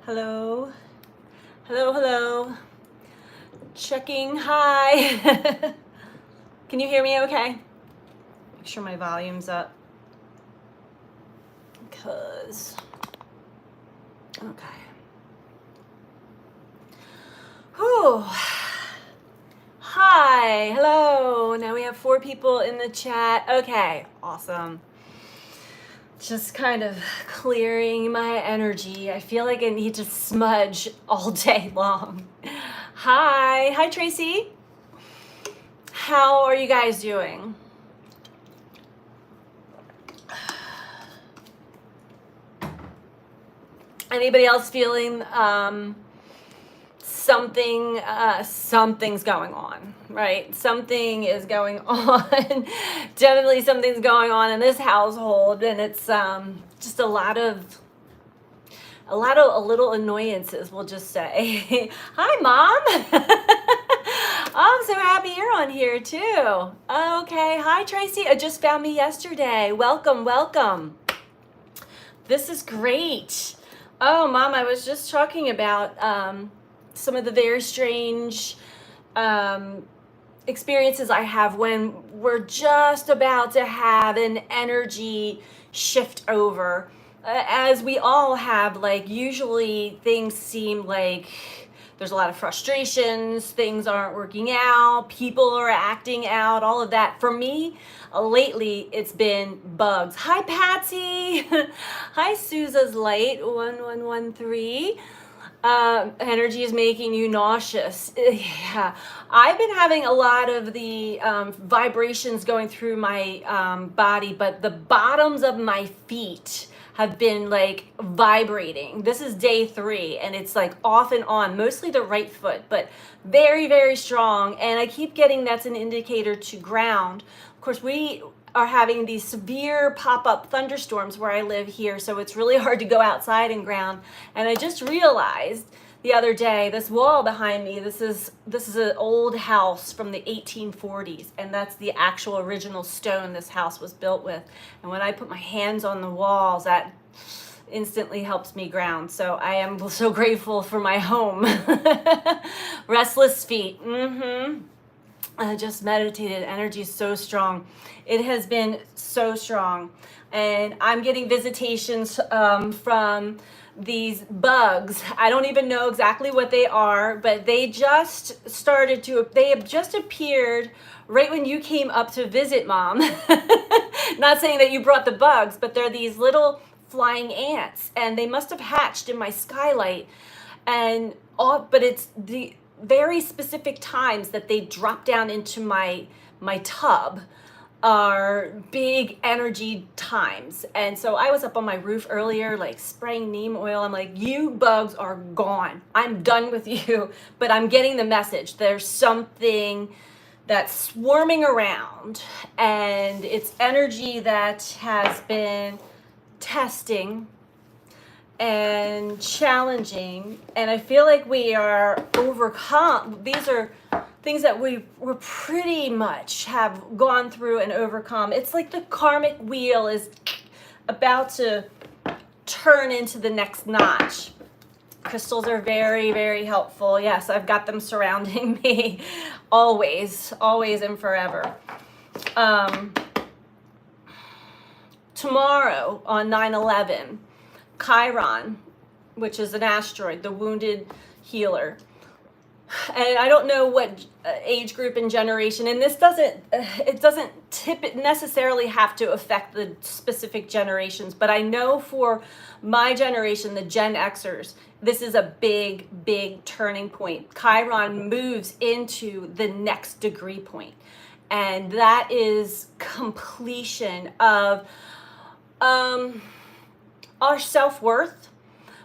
Hello, hello, hello. Checking, hi. Can you hear me okay? Make sure my volume's up. Because, okay. Whew. Hi, hello. Now we have 4 people in the chat. Okay, awesome. Just kind of clearing my energy. I feel like I need to smudge all day long. Hi, Tracy. How are you guys doing? Anybody else feeling something's going on, right? Something is going on. Definitely something's going on in this household, and it's just a little annoyances, we'll just say. Hi, Mom. I'm so happy you're on here too. Okay, hi Tracy. Just found me yesterday. Welcome. This is great. Oh, Mom, I was just talking about some of the very strange experiences I have when we're just about to have an energy shift over. As we all have, like, usually things seem like there's a lot of frustrations, things aren't working out, people are acting out, all of that. For me, lately, it's been bugs. Hi, Patsy. Hi, Sousa's Light, 1113. Energy is making you nauseous. Yeah, I've been having a lot of the vibrations going through my body, but the bottoms of my feet have been like vibrating. This is day 3, and it's like off and on, mostly the right foot, but very, very strong. And I keep getting that's an indicator to ground. Of course, we are having these severe pop-up thunderstorms where I live here, so it's really hard to go outside and ground. And I just realized the other day, this wall behind me, this is an old house from the 1840s, and that's the actual original stone this house was built with. And when I put my hands on the walls, that instantly helps me ground. So I am so grateful for my home. Restless feet. I just meditated. Energy is so strong. It has been so strong. And I'm getting visitations from these bugs. I don't even know exactly what they are, but they have just appeared right when you came up to visit, Mom. Not saying that you brought the bugs, but they're these little flying ants, and they must have hatched in my skylight. But it's the very specific times that they drop down into my tub are big energy times. And so I was up on my roof earlier, like spraying neem oil. I'm like, you bugs are gone. I'm done with you. But I'm getting the message. There's something that's swarming around, and it's energy that has been testing and challenging, and I feel like we are overcome. These are things that we're pretty much have gone through and overcome. It's like the karmic wheel is about to turn into the next notch. Crystals are very, very helpful. Yes, I've got them surrounding me always and forever. Tomorrow on 9/11, Chiron, which is an asteroid, the wounded healer. And I don't know what age group and generation, and this doesn't necessarily have to affect the specific generations, but I know for my generation, the Gen Xers, this is a big turning point. Chiron moves into the next degree point, and that is completion of our self-worth,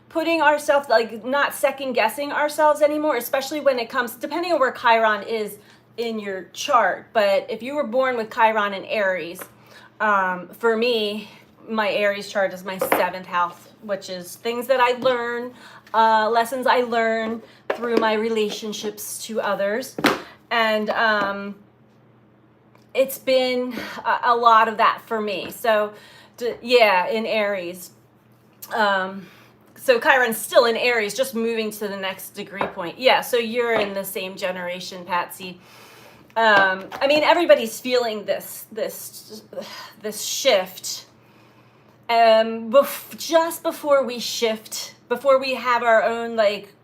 putting ourselves, like, not second guessing ourselves anymore, especially when it comes, depending on where Chiron is in your chart. But if you were born with Chiron in Aries, for me, my Aries chart is my 7th house, which is things that I learn, lessons I learn through my relationships to others. And it's been a lot of that for me. So yeah, in Aries. So Chiron's still in Aries, just moving to the next degree point. Yeah, so you're in the same generation, Patsy. I mean, everybody's feeling this shift. Just before we shift, before we have our own like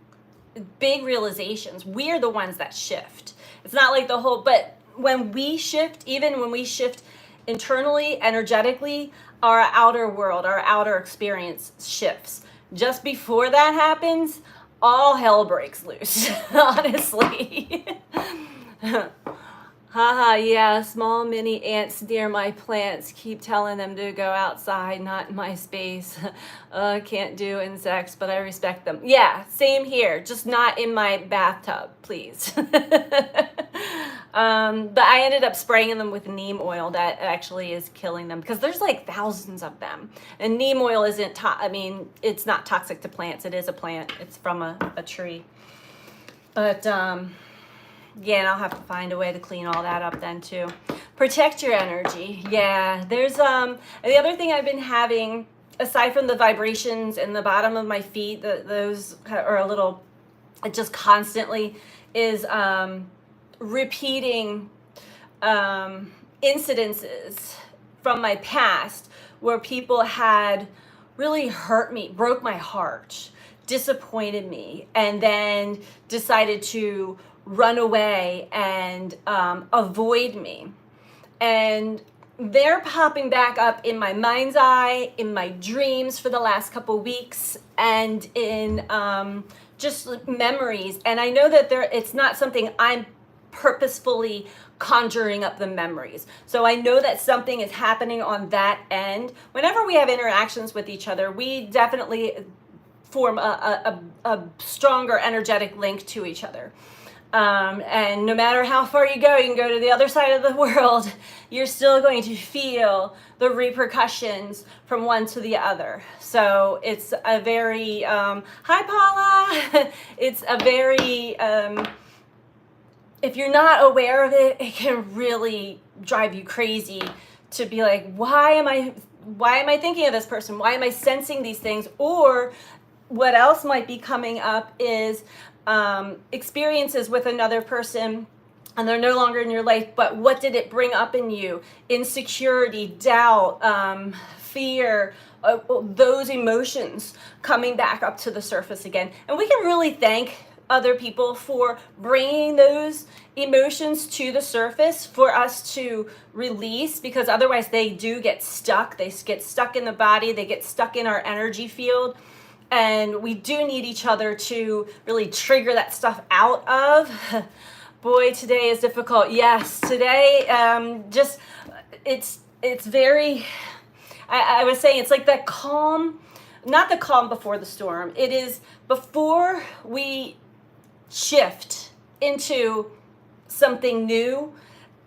big realizations, we're the ones that shift. It's not like the whole, but when we shift, even when we shift internally, energetically, our outer world, our outer experience shifts. Just before that happens, all hell breaks loose, honestly. Haha, yeah, small mini ants near my plants keep telling them to go outside, not in my space. Can't do insects, but I respect them. Yeah, same here, just not in my bathtub, please. But I ended up spraying them with neem oil that actually is killing them because there's like thousands of them. And neem oil isn't, I mean, it's not toxic to plants. It is a plant. It's from a tree. But, yeah, and I'll have to find a way to clean all that up then too. Protect your energy. Yeah, there's the other thing I've been having, aside from the vibrations in the bottom of my feet, those are a little, it just constantly is repeating incidences from my past where people had really hurt me, broke my heart, disappointed me, and then decided to run away and avoid me. And they're popping back up in my mind's eye, in my dreams for the last couple weeks, and in just memories. And I know that it's not something I'm purposefully conjuring up the memories. So I know that something is happening on that end. Whenever we have interactions with each other, we definitely form a stronger energetic link to each other. And no matter how far you can go to the other side of the world, you're still going to feel the repercussions from one to the other. So it's a very, hi Paula, it's a very, if you're not aware of it, it can really drive you crazy to be like, why am I thinking of this person? Why am I sensing these things? Or what else might be coming up is experiences with another person and they're no longer in your life, but what did it bring up in you? Insecurity, doubt, fear, those emotions coming back up to the surface again. And we can really thank other people for bringing those emotions to the surface for us to release, because otherwise they do get stuck. They get stuck in the body, they get stuck in our energy field. And we do need each other to really trigger that stuff out of. Boy, today is difficult. Yes, today, it's very, I was saying, it's like that calm, not the calm before the storm. It is before we shift into something new,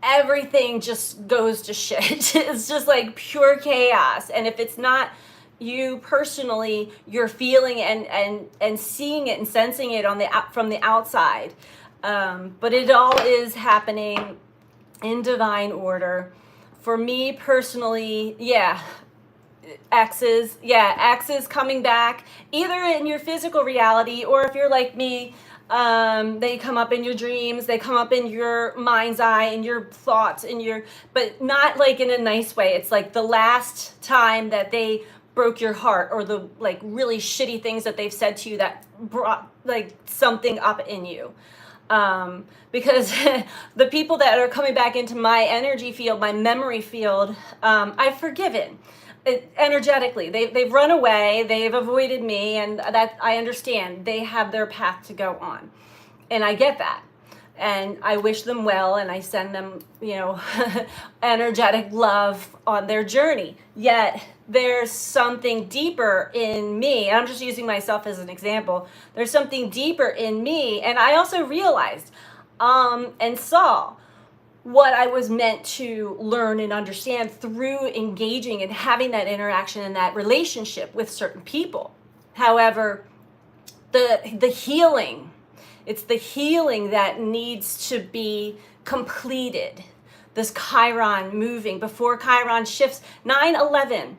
everything just goes to shit. It's just like pure chaos. And if it's not you personally, you're feeling and seeing it and sensing it from the outside. But it all is happening in divine order. For me personally, exes coming back, either in your physical reality, or if you're like me, they come up in your dreams, they come up in your mind's eye, in your thoughts, but not like in a nice way. It's like the last time that they broke your heart, or the like really shitty things that they've said to you that brought like something up in you. Because the people that are coming back into my energy field, my memory field, I've forgiven energetically. They've run away, they've avoided me, and that I understand. They have their path to go on, and I get that. And I wish them well, and I send them, energetic love on their journey. Yet there's something deeper in me, and I'm just using myself as an example. There's something deeper in me, and I also realized and saw what I was meant to learn and understand through engaging and having that interaction and that relationship with certain people. However, the healing, it's the healing that needs to be completed. This Chiron moving before Chiron shifts. 9/11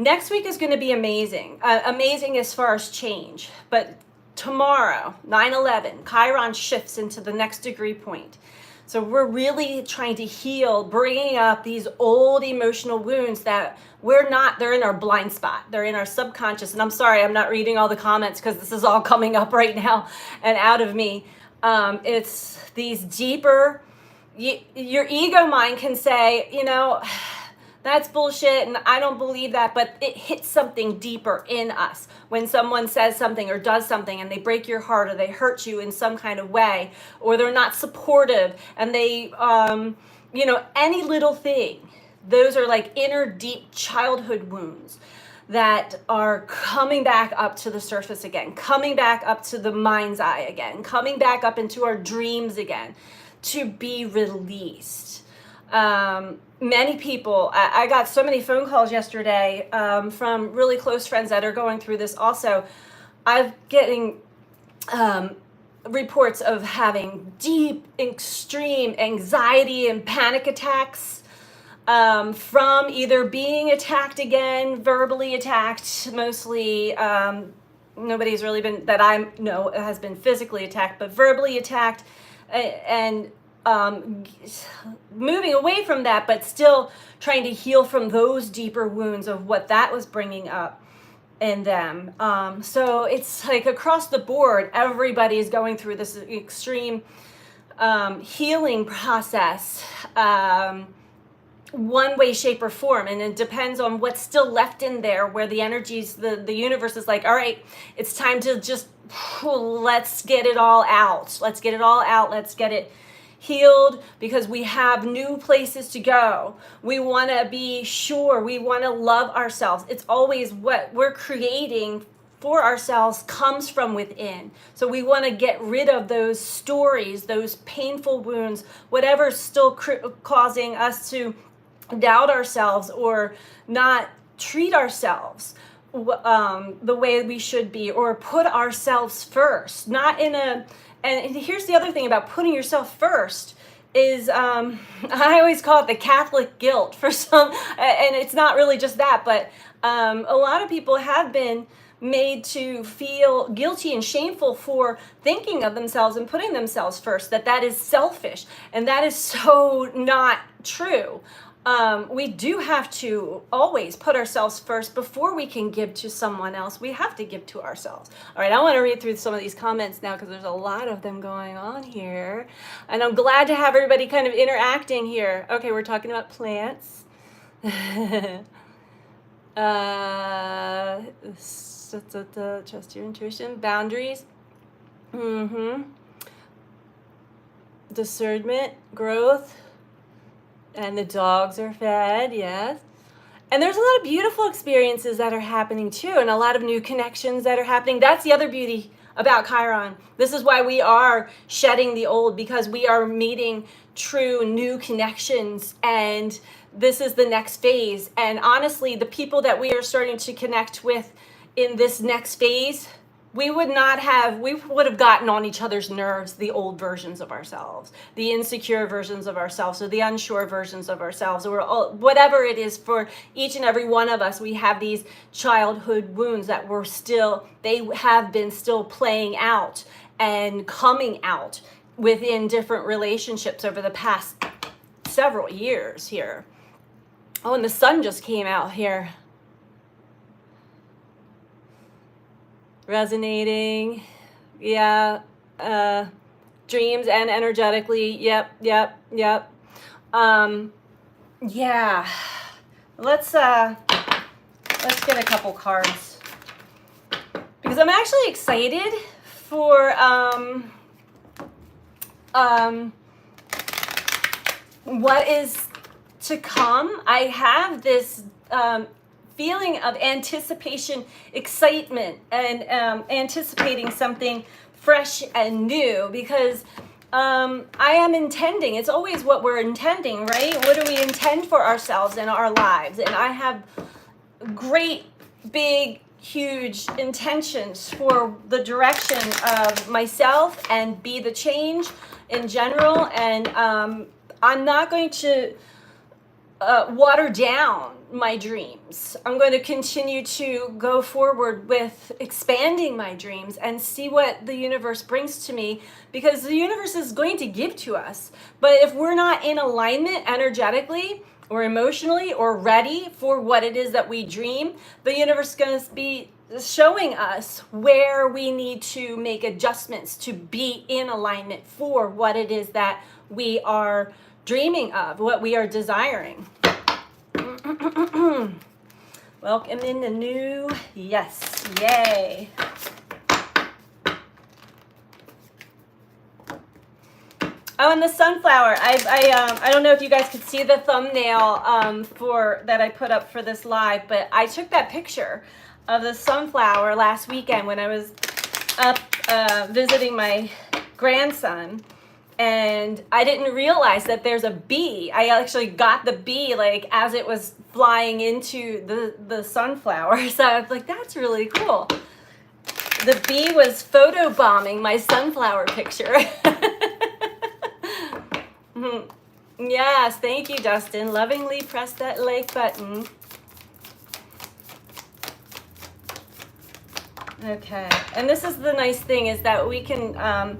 Next week is going to be amazing. Amazing as far as change. But tomorrow, 9/11, Chiron shifts into the next degree point. So we're really trying to heal, bringing up these old emotional wounds that they're in our blind spot. They're in our subconscious. And I'm sorry, I'm not reading all the comments because this is all coming up right now and out of me. It's these deeper, your ego mind can say, that's bullshit and I don't believe that, but it hits something deeper in us when someone says something or does something and they break your heart or they hurt you in some kind of way, or they're not supportive and they, any little thing. Those are like inner deep childhood wounds that are coming back up to the surface again, coming back up to the mind's eye again, coming back up into our dreams again to be released. Many people, I got so many phone calls yesterday from really close friends that are going through this also. I'm getting reports of having deep, extreme anxiety and panic attacks from either being attacked again, verbally attacked, mostly. Nobody's really been, that I know, has been physically attacked, but verbally attacked and moving away from that, but still trying to heal from those deeper wounds of what that was bringing up in them. So it's like across the board, everybody is going through this extreme healing process, one way, shape, or form. And it depends on what's still left in there, where the energies, the universe is like, all right, it's time to just, let's get it all out. Let's get it all out. Let's get it healed, because we have new places to go. We want to be sure. We want to love ourselves. It's always what we're creating for ourselves comes from within. So we want to get rid of those stories, those painful wounds, whatever's still causing us to doubt ourselves or not treat ourselves the way we should be, or put ourselves first, not in a. And here's the other thing about putting yourself first is I always call it the Catholic guilt for some, and it's not really just that, but a lot of people have been made to feel guilty and shameful for thinking of themselves and putting themselves first, that is selfish, and that is so not true. We do have to always put ourselves first before we can give to someone else. We have to give to ourselves. All right, I want to read through some of these comments now because there's a lot of them going on here. And I'm glad to have everybody kind of interacting here. Okay, we're talking about plants. Trust your intuition. Boundaries. Discernment. Growth. And the dogs are fed, yes. And there's a lot of beautiful experiences that are happening too, and a lot of new connections that are happening. That's the other beauty about Chiron. This is why we are shedding the old, because we are meeting true new connections, and this is the next phase. And honestly, the people that we are starting to connect with in this next phase, we would have gotten on each other's nerves, the old versions of ourselves, the insecure versions of ourselves, or the unsure versions of ourselves, or whatever it is for each and every one of us. We have these childhood wounds that they have been still playing out and coming out within different relationships over the past several years here. Oh, and the sun just came out here. Resonating, yeah, dreams and energetically, yep. Yeah, let's get a couple cards, because I'm actually excited for what is to come. I have this feeling of anticipation, excitement, and anticipating something fresh and new, because I am intending. It's always what we're intending, right? What do we intend for ourselves in our lives? And I have great, big, huge intentions for the direction of myself and be the change in general. And I'm not going to water down my dreams. I'm going to continue to go forward with expanding my dreams and see what the universe brings to me, because the universe is going to give to us. But if we're not in alignment energetically or emotionally or ready for what it is that we dream, the universe is going to be showing us where we need to make adjustments to be in alignment for what it is that we are dreaming of, what we are desiring. Welcome in the new, yes, yay. Oh, and the sunflower. I don't know if you guys could see the thumbnail for that I put up for this live, but I took that picture of the sunflower last weekend when I was up visiting my grandson. And I didn't realize that there's a bee. I actually got the bee like as it was flying into the sunflower. So I was like, that's really cool. The bee was photobombing my sunflower picture. Yes, thank you, Dustin. Lovingly press that like button. Okay, and this is the nice thing, is that we can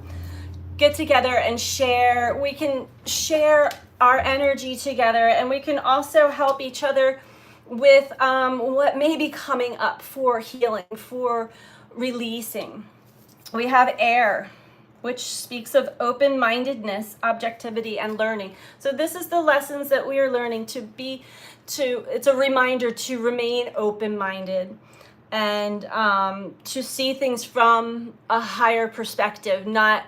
get together and share. We can share our energy together, and we can also help each other with what may be coming up for healing, for releasing. We have air, which speaks of open-mindedness, objectivity, and learning. So this is the lessons that we are learning it's a reminder to remain open-minded and to see things from a higher perspective, not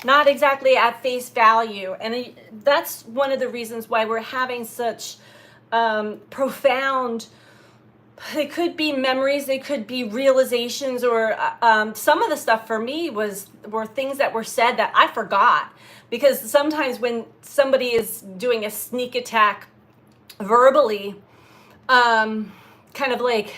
exactly at face value. And that's one of the reasons why we're having such profound, they could be memories, they could be realizations, or some of the stuff for me were things that were said that I forgot. Because sometimes when somebody is doing a sneak attack verbally, kind of like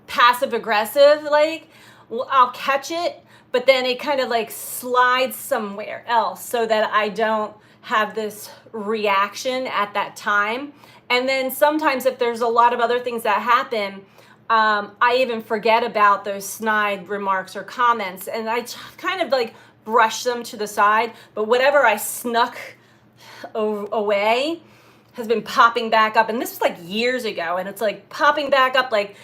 passive aggressive, like, well, I'll catch it, but then it kind of like slides somewhere else so that I don't have this reaction at that time. And then sometimes if there's a lot of other things that happen, I even forget about those snide remarks or comments, and I kind of like brush them to the side. But whatever I snuck away has been popping back up. And this was like years ago, and it's like popping back up like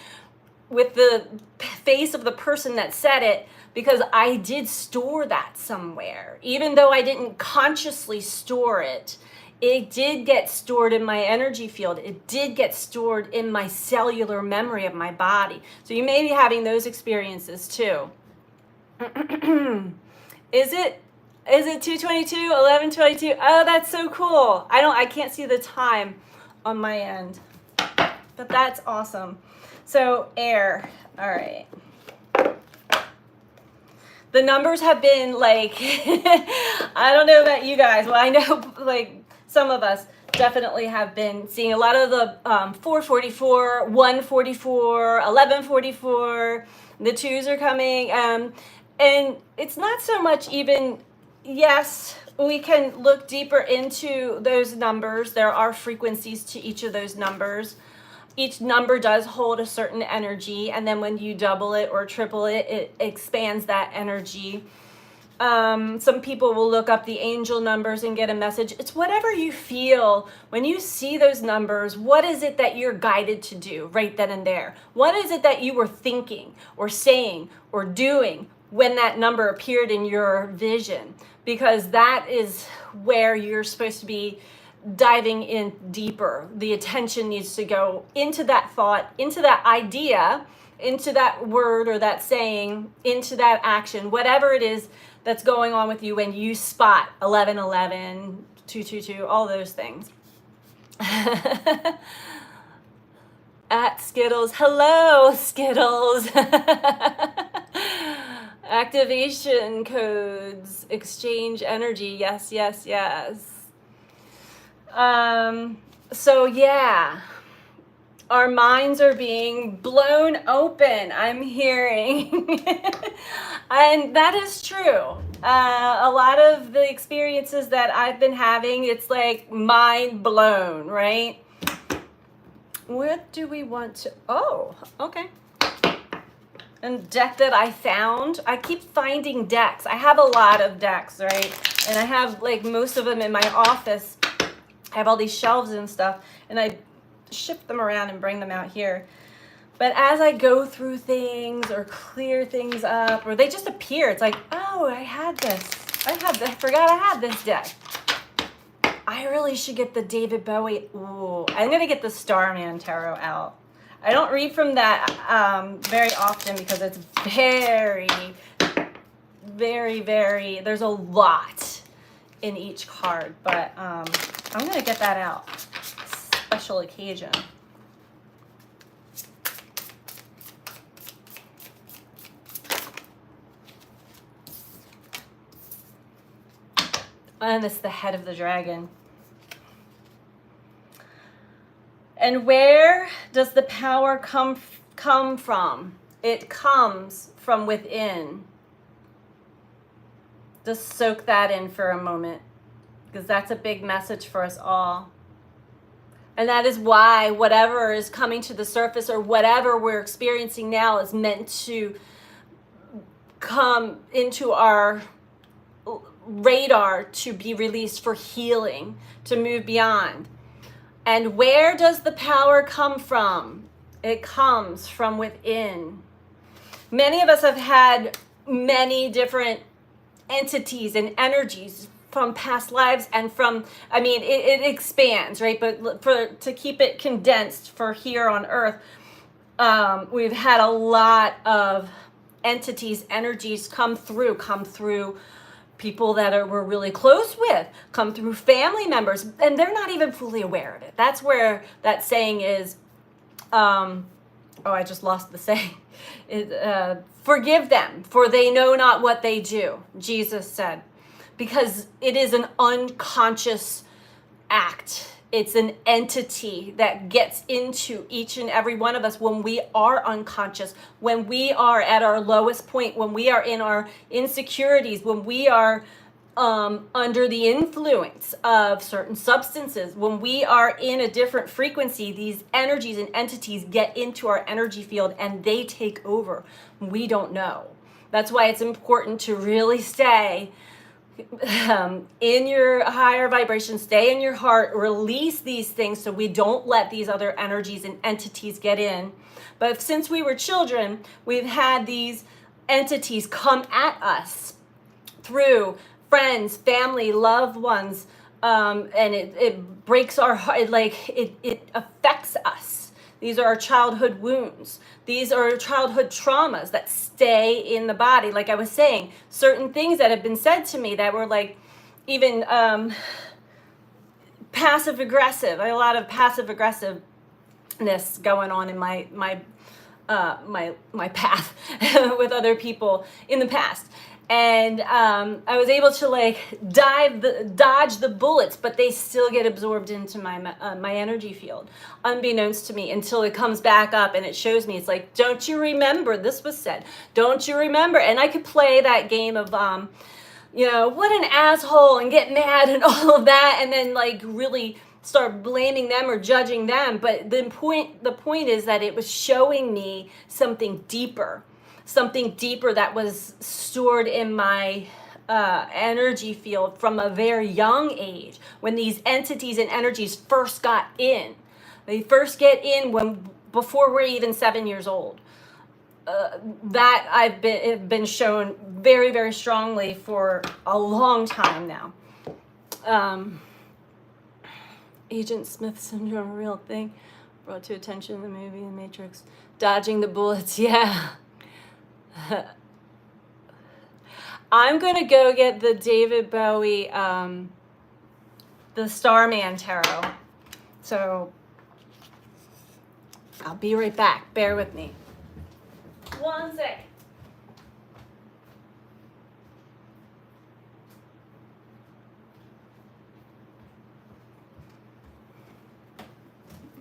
with the face of the person that said it, because I did store that somewhere. Even though I didn't consciously store it, it did get stored in my energy field. It did get stored in my cellular memory of my body. So you may be having those experiences too. Is it 2:22, 11:22? Oh, that's so cool. I can't see the time on my end, but that's awesome. So air, all right. The numbers have been like, I don't know about you guys. Well, I know like some of us definitely have been seeing a lot of the 444, 144, 1144, the twos are coming. And it's not so much even, yes, we can look deeper into those numbers. There are frequencies to each of those numbers. Each number does hold a certain energy, and then when you double it or triple it, it expands that energy. Some people will look up the angel numbers and get a message. It's whatever you feel when you see those numbers. What is it that you're guided to do right then and there? What is it that you were thinking or saying or doing when that number appeared in your vision? Because that is where you're supposed to be diving in deeper. The attention needs to go into that thought, into that idea, into that word or that saying, into that action, whatever it is that's going on with you when you spot 1111, 222, all those things. At Skittles, hello Skittles. Activation codes, exchange energy, yes, yes, yes. So yeah, our minds are being blown open, I'm hearing. And that is true. A lot of the experiences that I've been having, it's like mind blown, right? What do we want to, oh, okay. And deck that I found, I keep finding decks. I have a lot of decks, right? And I have like most of them in my office. I have all these shelves and stuff, and I shift them around and bring them out here. But as I go through things or clear things up, or they just appear, it's like, oh, I had this. I forgot I had this deck. I really should get the David Bowie. Ooh, I'm gonna get the Starman Tarot out. I don't read from that very often because it's very, very, very, there's a lot in each card, but I'm gonna get that out. Special occasion. And it's the head of the dragon. And where does the power come from? It comes from within. Just soak that in for a moment, because that's a big message for us all. And that is why whatever is coming to the surface or whatever we're experiencing now is meant to come into our radar to be released for healing, to move beyond. And where does the power come from? It comes from within. Many of us have had many different entities and energies from past lives and from, I mean, it expands, right? But to keep it condensed for here on earth, we've had a lot of entities, energies come through people that we're really close with, come through family members, and they're not even fully aware of it. That's where that saying is, oh, I just lost the saying. Forgive them, for they know not what they do, Jesus said. Because it is an unconscious act. It's an entity that gets into each and every one of us when we are unconscious, when we are at our lowest point, when we are in our insecurities, when we are under the influence of certain substances, when we are in a different frequency, these energies and entities get into our energy field and they take over. We don't know. That's why it's important to really stay in your higher vibration, stay in your heart, release these things so we don't let these other energies and entities get in. But since we were children, we've had these entities come at us through friends, family, loved ones, and it breaks our heart, it affects us. These are our childhood wounds. These are childhood traumas that stay in the body. Like I was saying, certain things that have been said to me that were like even passive aggressive. I had a lot of passive aggressiveness going on in my path with other people in the past. And I was able to like dodge the bullets, but they still get absorbed into my energy field, unbeknownst to me, until it comes back up and it shows me. It's like, don't you remember this was said? Don't you remember? And I could play that game of, what an asshole, and get mad and all of that, and then like really start blaming them or judging them. But the point is that it was showing me something deeper that was stored in my energy field from a very young age, when these entities and energies first got in. They first get in before we're even 7 years old. That I've been shown very, very strongly for a long time now. Agent Smith syndrome, a real thing, brought to attention in the movie The Matrix. Dodging the bullets, yeah. I'm gonna go get the David Bowie, the Starman Tarot. So I'll be right back. Bear with me. 1 sec.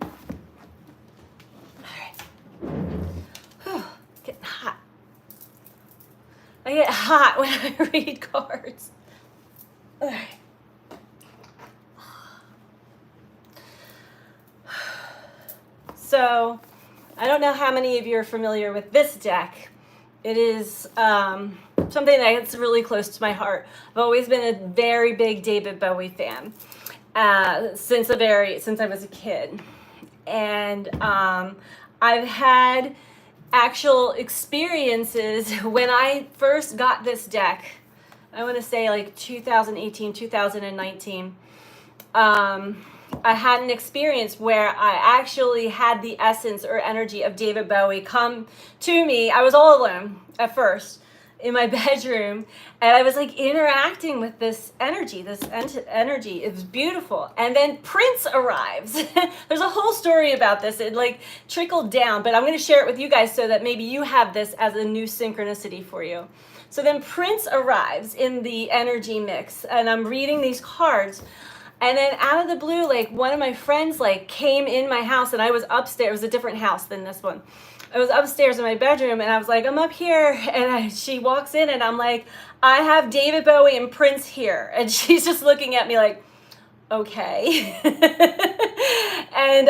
All right. Whew, getting hot. I get hot when I read cards. Okay. So, I don't know how many of you are familiar with this deck. It is something that's really close to my heart. I've always been a very big David Bowie fan since I was a kid, and I've had actual experiences when I first got this deck. I want to say like 2018, 2019. I had an experience where I actually had the essence or energy of David Bowie come to me. I was all alone at first in my bedroom, and I was like interacting with this energy. It was beautiful. And then Prince arrives. There's a whole story about this. It like trickled down, but I'm going to share it with you guys so that maybe you have this as a new synchronicity for you. So then Prince arrives in the energy mix, and I'm reading these cards. And then out of the blue, like one of my friends like came in my house, and I was upstairs. It was a different house than this one. I was upstairs in my bedroom, and I was like, I'm up here. And she walks in, and I'm like, I have David Bowie and Prince here. And she's just looking at me like, okay. And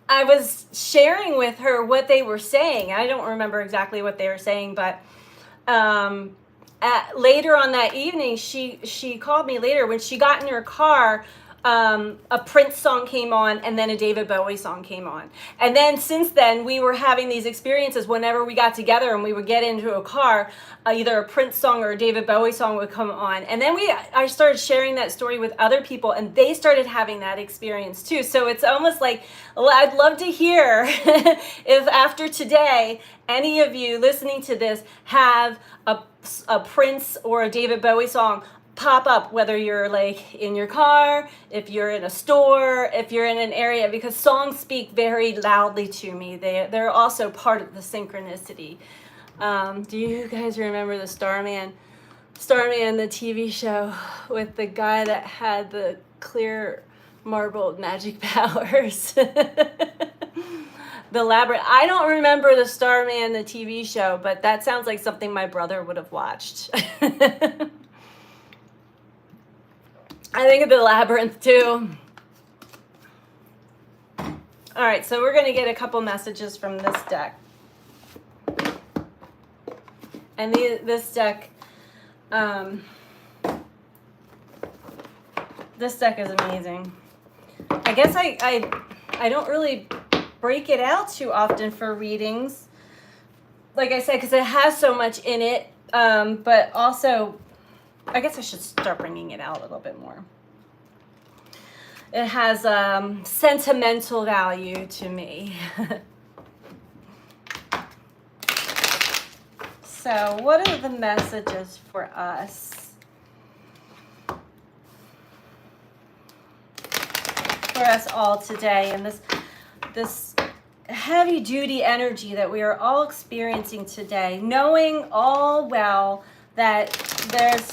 I was sharing with her what they were saying. I don't remember exactly what they were saying, but later on that evening, she called me later. When she got in her car, a Prince song came on, and then a David Bowie song came on. And then since then, we were having these experiences whenever we got together and we would get into a car, either a Prince song or a David Bowie song would come on. And then I started sharing that story with other people, and they started having that experience too. So it's almost like, I'd love to hear if after today, any of you listening to this have a Prince or a David Bowie song pop up, whether you're like in your car, if you're in a store, if you're in an area, because songs speak very loudly to me. They're also part of the synchronicity. Do you guys remember the Starman, the TV show with the guy that had the clear marbled magic powers? The Labyrinth. I don't remember the Starman, the TV show, but that sounds like something my brother would have watched. I think of the Labyrinth too. All right, so we're going to get a couple messages from this deck. And this deck is amazing. I guess I don't really break it out too often for readings, like I said, because it has so much in it, but also I guess I should start bringing it out a little bit more. It has sentimental value to me. So what are the messages for us? For us all today, and this heavy duty energy that we are all experiencing today, knowing all well that there's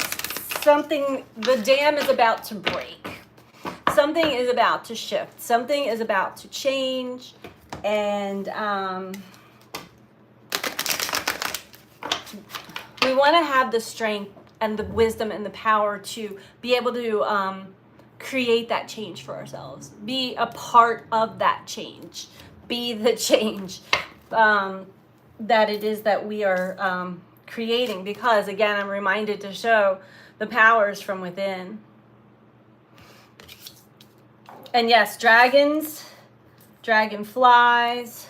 something, the dam is about to break. Something is about to shift. Something is about to change. And we want to have the strength and the wisdom and the power to be able to create that change for ourselves. Be a part of that change. Be the change that it is that we are creating. Because, again, I'm reminded to show the powers from within. And yes, dragons, dragonflies,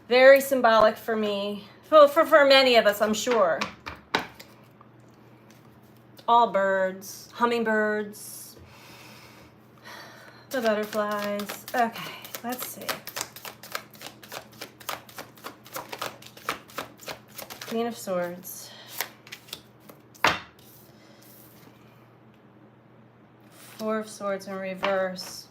very symbolic for me. For many of us, I'm sure. All birds, hummingbirds, the butterflies. Okay, let's see. Queen of Swords. Four of Swords in reverse.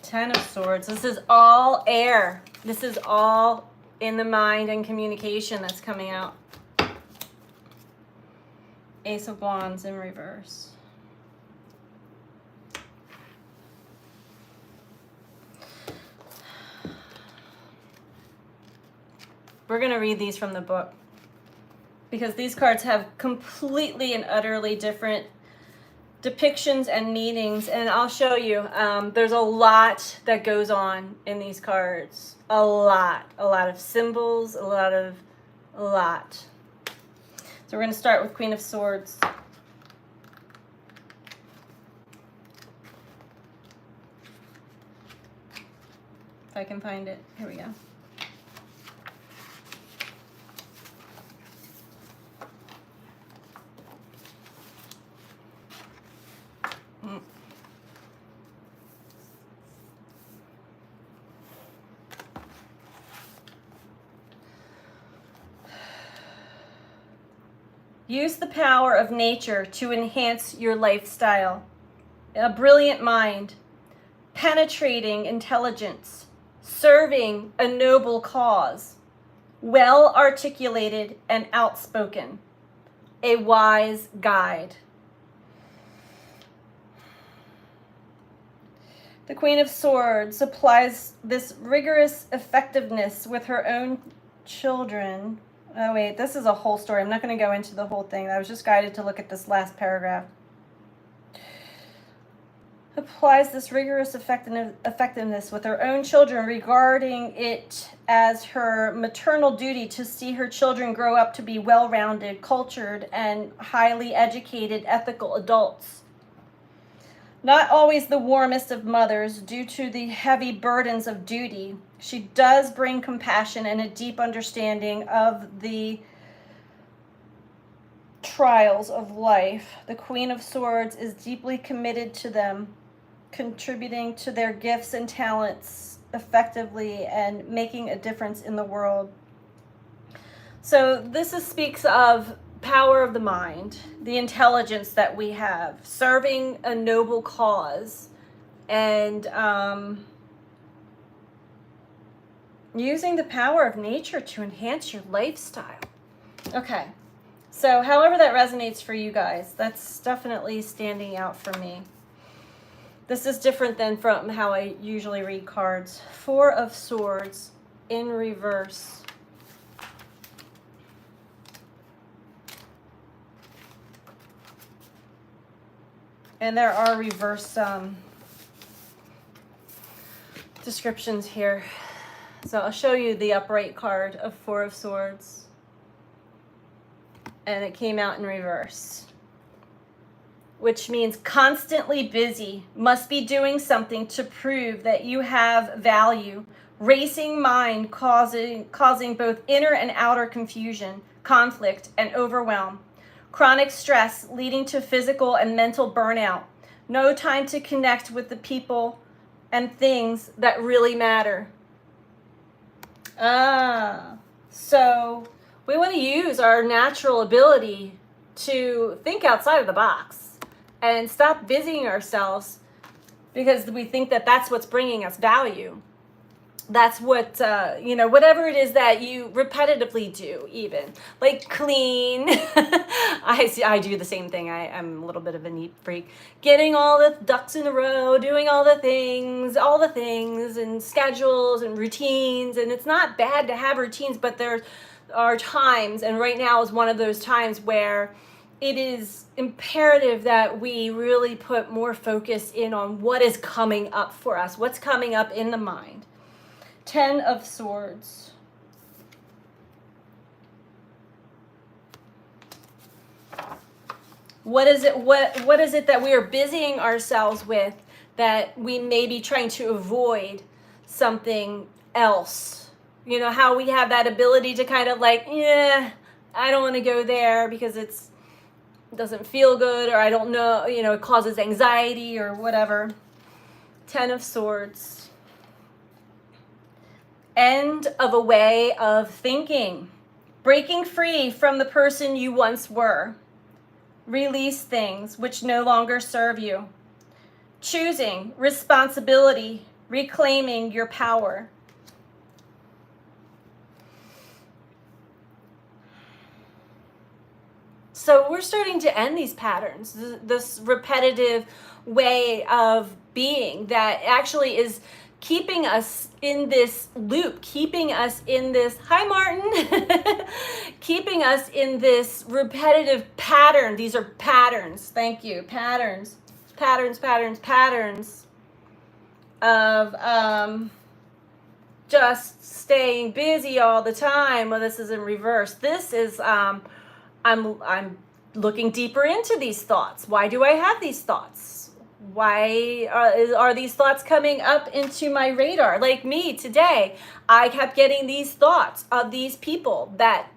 Ten of Swords. This is all air. This is all in the mind and communication that's coming out. Ace of Wands in reverse. We're going to read these from the book because these cards have completely and utterly different depictions and meanings, and I'll show you. There's a lot that goes on in these cards. A lot of symbols, a lot. So we're going to start with Queen of Swords. If I can find it. Here we go. Use the power of nature to enhance your lifestyle. A brilliant mind, penetrating intelligence, serving a noble cause, well articulated and outspoken, a wise guide. The Queen of Swords applies this rigorous effectiveness with her own children. Oh wait, this is a whole story. I'm not going to go into the whole thing. I was just guided to look at this last paragraph. Applies this rigorous effectiveness with her own children, regarding it as her maternal duty to see her children grow up to be well-rounded, cultured, and highly educated, ethical adults. Not always the warmest of mothers due to the heavy burdens of duty, she does bring compassion and a deep understanding of the trials of life. The Queen of Swords is deeply committed to them, contributing to their gifts and talents effectively and making a difference in the world. So this speaks of power of the mind, the intelligence that we have, serving a noble cause, and using the power of nature to enhance your lifestyle. Okay, so however that resonates for you guys, that's definitely standing out for me. This is different than from how I usually read cards. Four of Swords in reverse. And there are reverse descriptions here. So I'll show you the upright card of Four of Swords. And it came out in reverse, which means constantly busy, must be doing something to prove that you have value. Racing mind causing both inner and outer confusion, conflict, and overwhelm. Chronic stress leading to physical and mental burnout. No time to connect with the people and things that really matter. So we want to use our natural ability to think outside of the box and stop busying ourselves because we think that that's what's bringing us value. That's what, whatever it is that you repetitively do, even. Like clean. I do the same thing. I'm a little bit of a neat freak. Getting all the ducks in a row, doing all the things, and schedules and routines. And it's not bad to have routines, but there are times, and right now is one of those times where it is imperative that we really put more focus in on what is coming up for us, what's coming up in the mind. 10 of Swords. What is it that we are busying ourselves with that we may be trying to avoid something else? You know, how we have that ability to kind of like, I don't want to go there because it doesn't feel good, or I don't know, it causes anxiety or whatever. 10 of Swords. End of a way of thinking. Breaking free from the person you once were. Release things which no longer serve you. Choosing responsibility. Reclaiming your power. So we're starting to end these patterns, this repetitive way of being that actually is keeping us in this loop, keeping us in this, hi Martin, keeping us in this repetitive pattern. These are patterns, thank you, patterns of just staying busy all the time. Well, this is in reverse. This is, I'm looking deeper into these thoughts. Why do I have these thoughts? Why are these thoughts coming up into my radar? Like me today, I kept getting these thoughts of these people that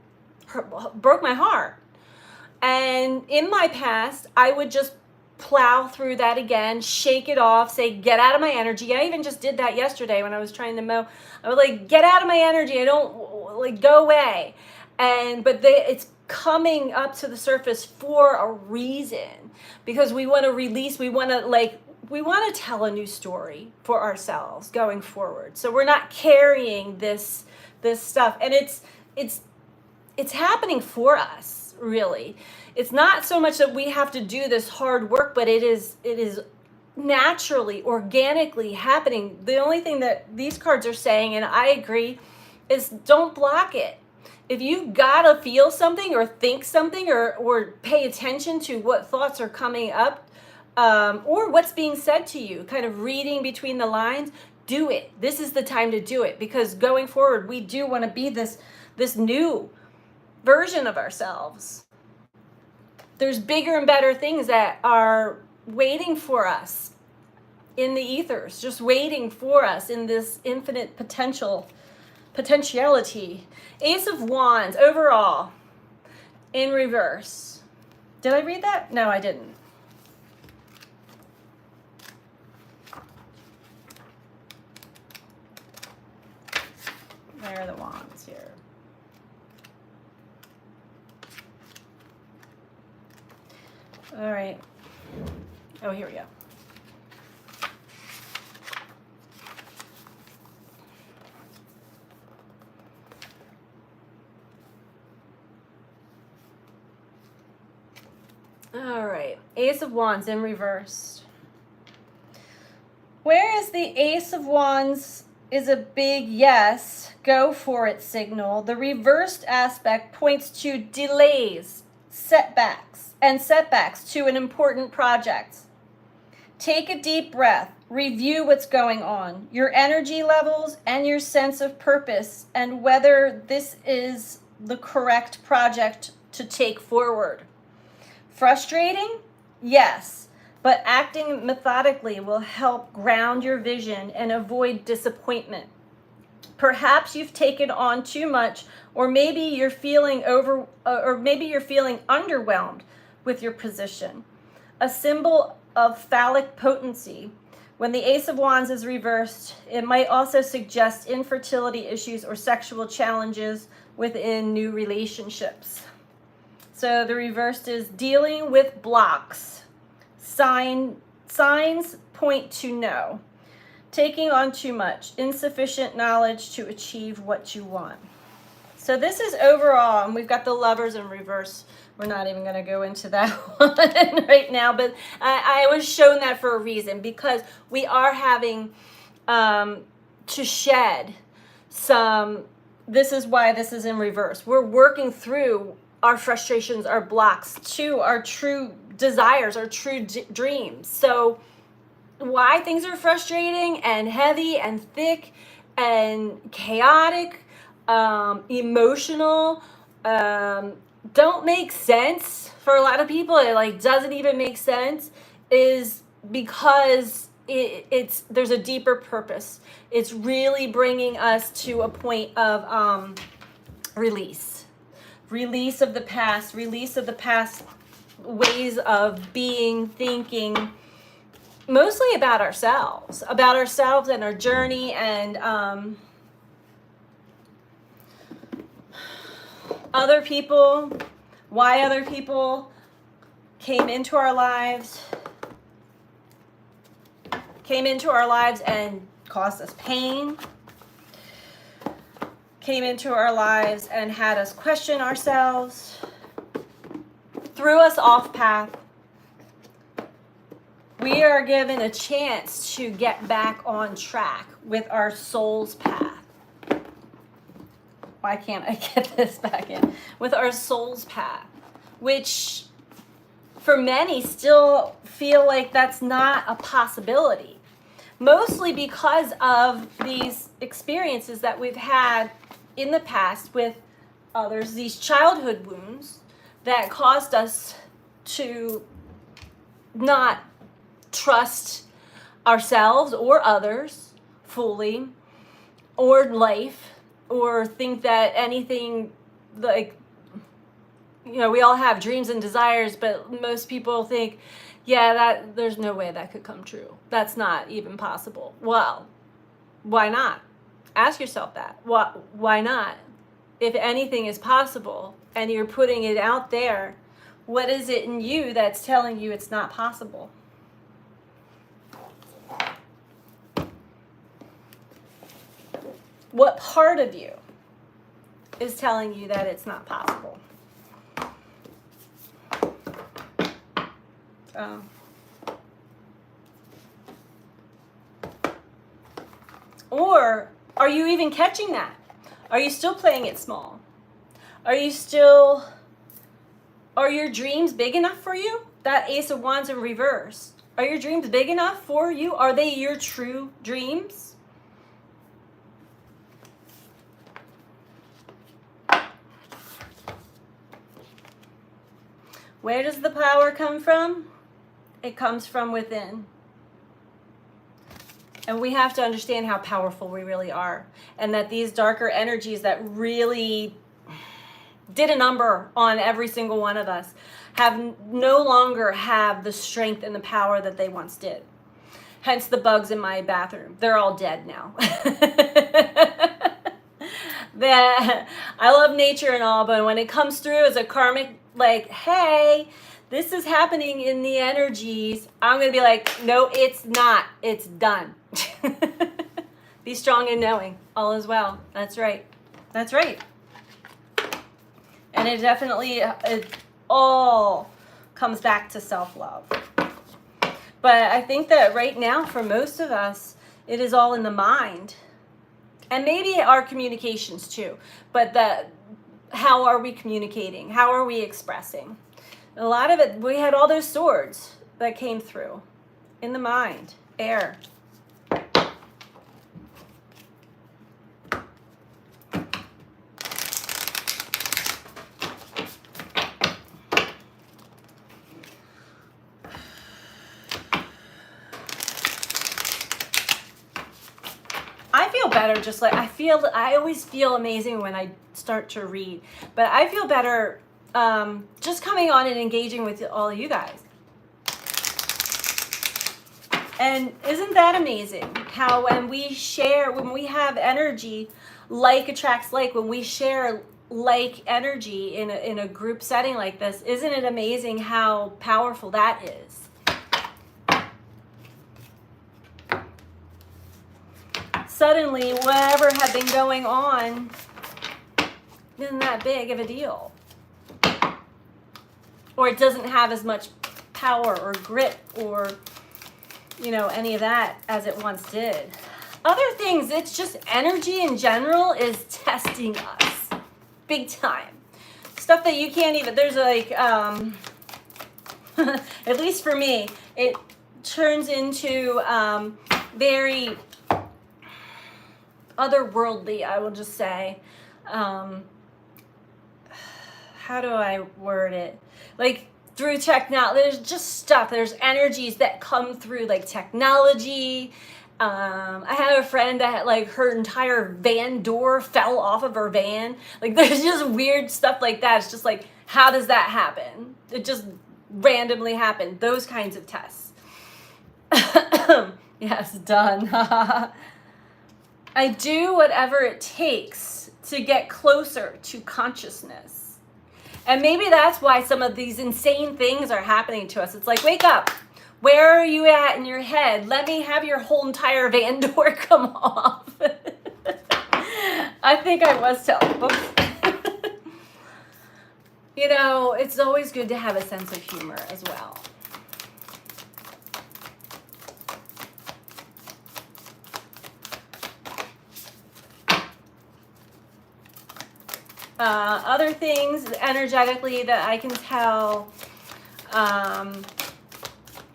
broke my heart. And in my past, I would just plow through that again, shake it off, say, get out of my energy. I even just did that yesterday when I was trying to mow. I was like, get out of my energy. I don't, like, go away. But it's coming up to the surface for a reason, because we want to release, we want to tell a new story for ourselves going forward. So we're not carrying this stuff, and it's happening for us, really. It's not so much that we have to do this hard work, but it is naturally, organically happening. The only thing that these cards are saying, and I agree, is don't block it. If you gotta feel something or think something or pay attention to what thoughts are coming up, or what's being said to you, kind of reading between the lines, do it. This is the time to do it, because going forward, we do want to be this new version of ourselves. There's bigger and better things that are waiting for us in the ethers, just waiting for us in this infinite potentiality. Ace of Wands overall in reverse. Did I read that? No, I didn't. Where are the wands here? All right. Oh, here we go. All right. Ace of Wands in reverse. Whereas the Ace of Wands is a big yes, go for it signal, the reversed aspect points to delays, setbacks to an important project. Take a deep breath, review what's going on, your energy levels and your sense of purpose, and whether this is the correct project to take forward. Frustrating? Yes, but acting methodically will help ground your vision and avoid disappointment. Perhaps you've taken on too much, or maybe you're feeling underwhelmed with your position. A symbol of phallic potency. When the Ace of Wands is reversed, it might also suggest infertility issues or sexual challenges within new relationships. So the reversed is dealing with blocks. Signs point to no. Taking on too much, insufficient knowledge to achieve what you want. So this is overall, and we've got the Lovers in reverse. We're not even going to go into that one right now, but I was shown that for a reason, because we are having to shed some. This is why this is in reverse. We're working through our frustrations, our blocks, to our true desires, our true dreams. So why things are frustrating and heavy and thick and chaotic, emotional, don't make sense for a lot of people. It doesn't even make sense, is because there's a deeper purpose. It's really bringing us to a point of release of the past, ways of being, thinking, mostly about ourselves and our journey, and other people, why other people came into our lives and caused us pain, came into our lives and had us question ourselves, threw us off path, we are given a chance to get back on track with our soul's path. Why can't I get this back in? With our soul's path, which for many still feel like that's not a possibility. Mostly because of these experiences that we've had in the past with others, these childhood wounds that caused us to not trust ourselves or others fully, or life, or think that anything, like, you know, we all have dreams and desires, but most people think, yeah, that there's no way that could come true. That's not even possible. Well, why not? Ask yourself that. Why not? If anything is possible and you're putting it out there, what is it in you that's telling you it's not possible? What part of you is telling you that it's not possible? Or are you even catching that? Are you still playing it small? Are your dreams big enough for you? That Ace of Wands in reverse. Are your dreams big enough for you? Are they your true dreams? Where does the power come from? It comes from within. And we have to understand how powerful we really are. And that these darker energies that really did a number on every single one of us no longer have the strength and the power that they once did. Hence the bugs in my bathroom. They're all dead now. I love nature and all, but when it comes through as a karmic, like, hey, this is happening in the energies, I'm going to be like, no, it's not. It's done. Be strong in knowing. All is well. That's right. That's right. And it definitely, it all comes back to self-love. But I think that right now, for most of us, it is all in the mind. And maybe our communications too. But how are we communicating? How are we expressing? A lot of it, we had all those swords that came through in the mind, air. I feel better just like, I always feel amazing when I start to read, but I feel better just coming on and engaging with all of you guys. And isn't that amazing how when we share, when we have energy, like attracts like, when we share like energy in a group setting like this, isn't it amazing how powerful that is? Suddenly, whatever had been going on isn't that big of a deal. Or it doesn't have as much power or grit or, you know, any of that as it once did. Other things, it's just energy in general is testing us big time. Stuff that you can't even, there's like, at least for me, it turns into very otherworldly, I will just say. How do I word it? Like through technology, there's just stuff. There's energies that come through like technology. I have a friend that like her entire van door fell off of her van. Like there's just weird stuff like that. It's just like, how does that happen? It just randomly happened. Those kinds of tests. Yes, done. I do whatever it takes to get closer to consciousness. And maybe that's why some of these insane things are happening to us. It's like, wake up. Where are you at in your head? Let me have your whole entire van door come off. I think I was telling. Oops. You know, it's always good to have a sense of humor as well. Other things energetically that I can tell,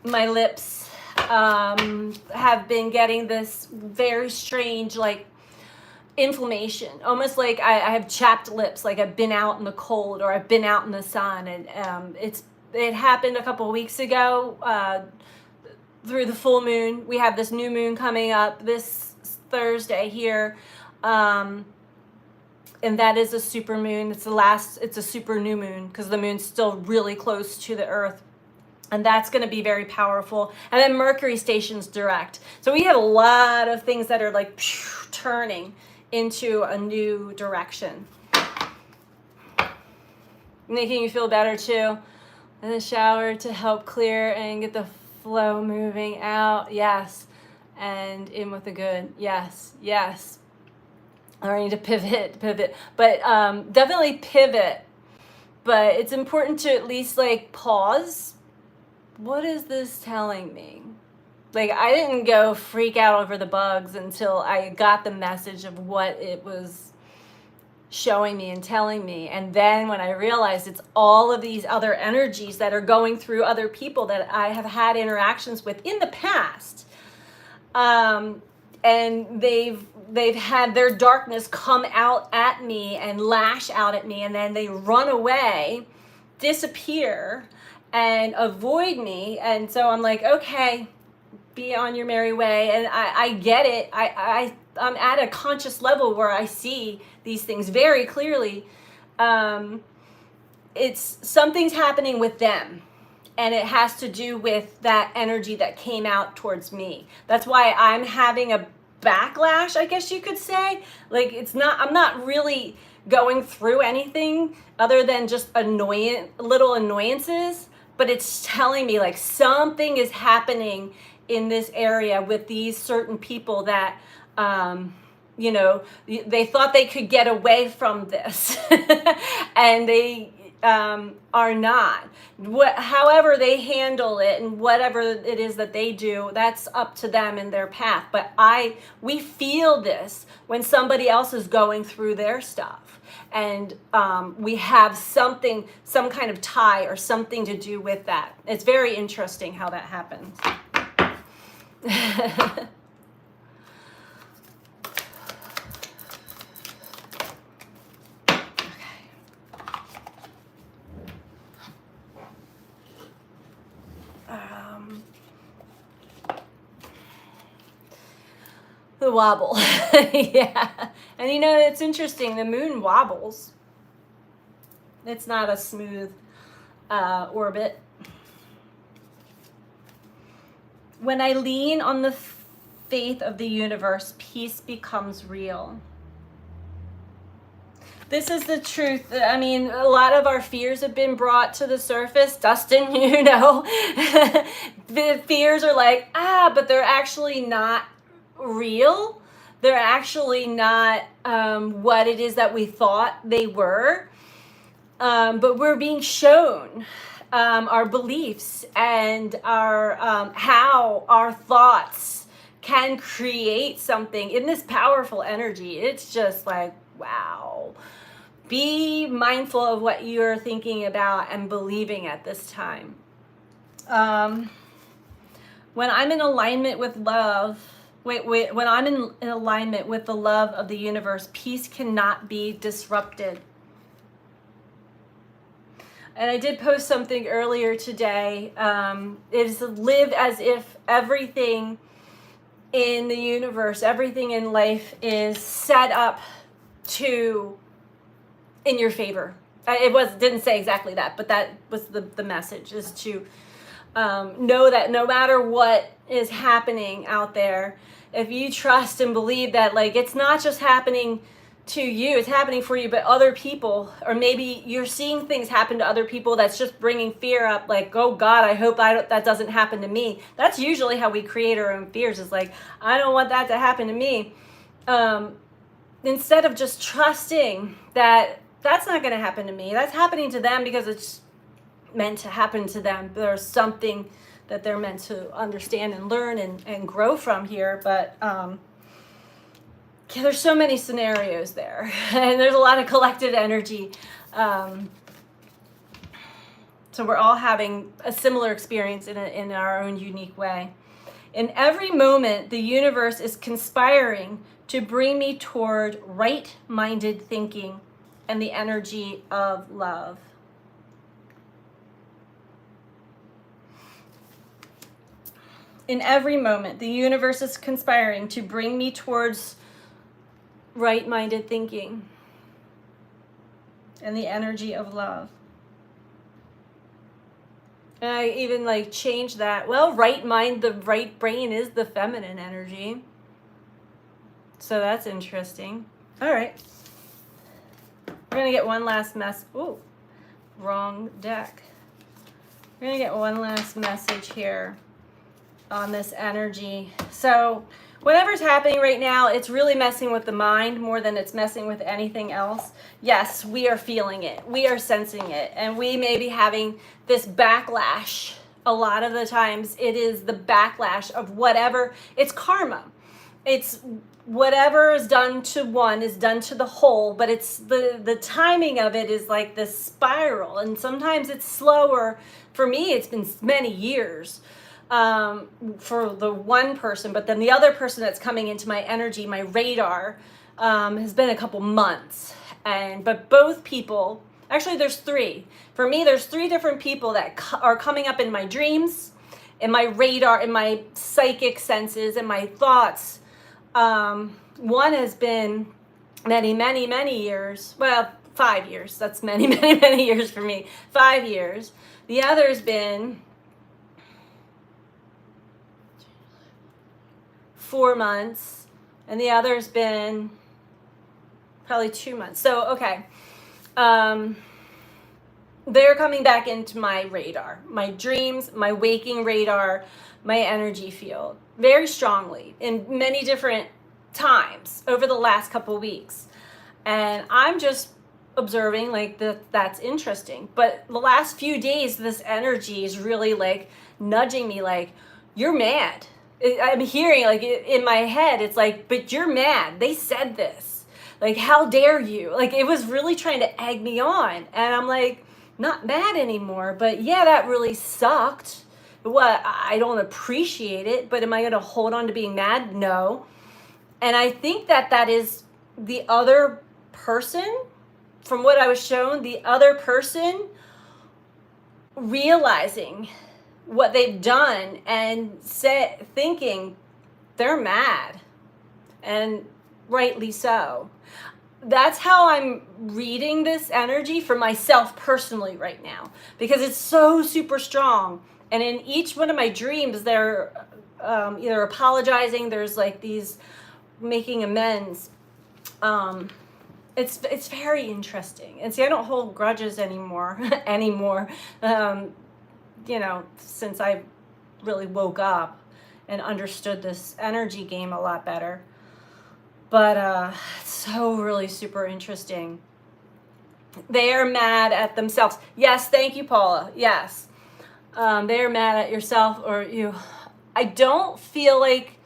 my lips have been getting this very strange, like, inflammation, almost like I have chapped lips, like I've been out in the cold or I've been out in the sun. And it happened a couple of weeks ago through the full moon. We have this new moon coming up this Thursday here. And that is a super moon. It's a super new moon because the moon's still really close to the earth. And that's going to be very powerful. And then Mercury stations direct. So we have a lot of things that are like turning into a new direction. Making you feel better too. In the shower to help clear and get the flow moving out. Yes. And in with the good. Yes. Yes. Or I need to pivot. But definitely pivot. But it's important to at least like pause. What is this telling me? Like, I didn't go freak out over the bugs until I got the message of what it was showing me and telling me. And then when I realized it's all of these other energies that are going through other people that I have had interactions with in the past. And they've had their darkness come out at me and lash out at me, and then they run away, disappear, and avoid me. And so I'm like, okay, be on your merry way. And I get it. I'm at a conscious level where I see these things very clearly. It's something's happening with them. And it has to do with that energy that came out towards me. That's why I'm having a backlash, I guess you could say. Like, I'm not really going through anything other than just little annoyances, but it's telling me like something is happening in this area with these certain people that, they thought they could get away from this and they are not. However they handle it and whatever it is that they do, that's up to them and their path. But we feel this when somebody else is going through their stuff. And we have some kind of tie or something to do with that. It's very interesting how that happens. The wobble. Yeah. And it's interesting. The moon wobbles. It's not a smooth orbit. When I lean on the faith of the universe, peace becomes real. This is the truth. I mean, a lot of our fears have been brought to the surface. Dustin, the fears are like, but they're actually not real. They're actually not what it is that we thought they were. But we're being shown our beliefs and our how our thoughts can create something in this powerful energy. It's just like, wow. Be mindful of what you're thinking about and believing at this time. When I'm in alignment with love, when I'm in alignment with the love of the universe, peace cannot be disrupted. And I did post something earlier today. It is live as if everything in the universe, everything in life is set up in your favor. Didn't say exactly that, but that was the message, is to know that no matter what is happening out there, if you trust and believe that, like, it's not just happening to you, it's happening for you, but other people, or maybe you're seeing things happen to other people that's just bringing fear up, like, oh God, I hope that doesn't happen to me. That's usually how we create our own fears, is like, I don't want that to happen to me. Instead of just trusting that that's not going to happen to me. That's happening to them because it's meant to happen to them. There's something that they're meant to understand and learn and grow from here. But there's so many scenarios there, and there's a lot of collective energy. So we're all having a similar experience in our own unique way. In every moment, the universe is conspiring to bring me toward right-minded thinking and the energy of love. In every moment, the universe is conspiring to bring me towards right-minded thinking and the energy of love. And I even like change that. Well, right mind, the right brain is the feminine energy. So that's interesting. All right. We're going to get one last Ooh, wrong deck. We're going to get one last message here on this energy. So whatever's happening right now, it's really messing with the mind more than it's messing with anything else. Yes, we are feeling it. We are sensing it. And we may be having this backlash. A lot of the times it is the backlash of whatever. It's karma. It's whatever is done to one is done to the whole, but it's the timing of it is like this spiral. And sometimes it's slower. For me, it's been many years. For the one person, but then the other person that's coming into my energy, my radar, has been a couple months. But both people, actually there's three. For me, there's three different people that are coming up in my dreams, in my radar, in my psychic senses, in my thoughts. One has been many, many, many years. Well, 5 years. That's many, many, many years for me. 5 years. The other's been 4 months, and the other's been probably 2 months. So, okay. They're coming back into my radar, my dreams, my waking radar, my energy field, very strongly in many different times over the last couple weeks. And I'm just observing like that's interesting. But the last few days, this energy is really like nudging me like, you're mad. I'm hearing like in my head, it's like, but you're mad. They said this. Like, how dare you? Like, it was really trying to egg me on. And I'm like, not mad anymore. But yeah, that really sucked. What? I don't appreciate it. But am I going to hold on to being mad? No. And I think that is the other person, from what I was shown, the other person realizing what they've done and thinking they're mad, and rightly so. That's how I'm reading this energy for myself personally right now, because it's so super strong. And in each one of my dreams, they're either apologizing, there's like these making amends. It's very interesting. And see, I don't hold grudges anymore. Since I really woke up and understood this energy game a lot better. But it's so really super interesting. They are mad at themselves. Yes, thank you, Paula. Yes. They are mad at yourself or you. I don't feel like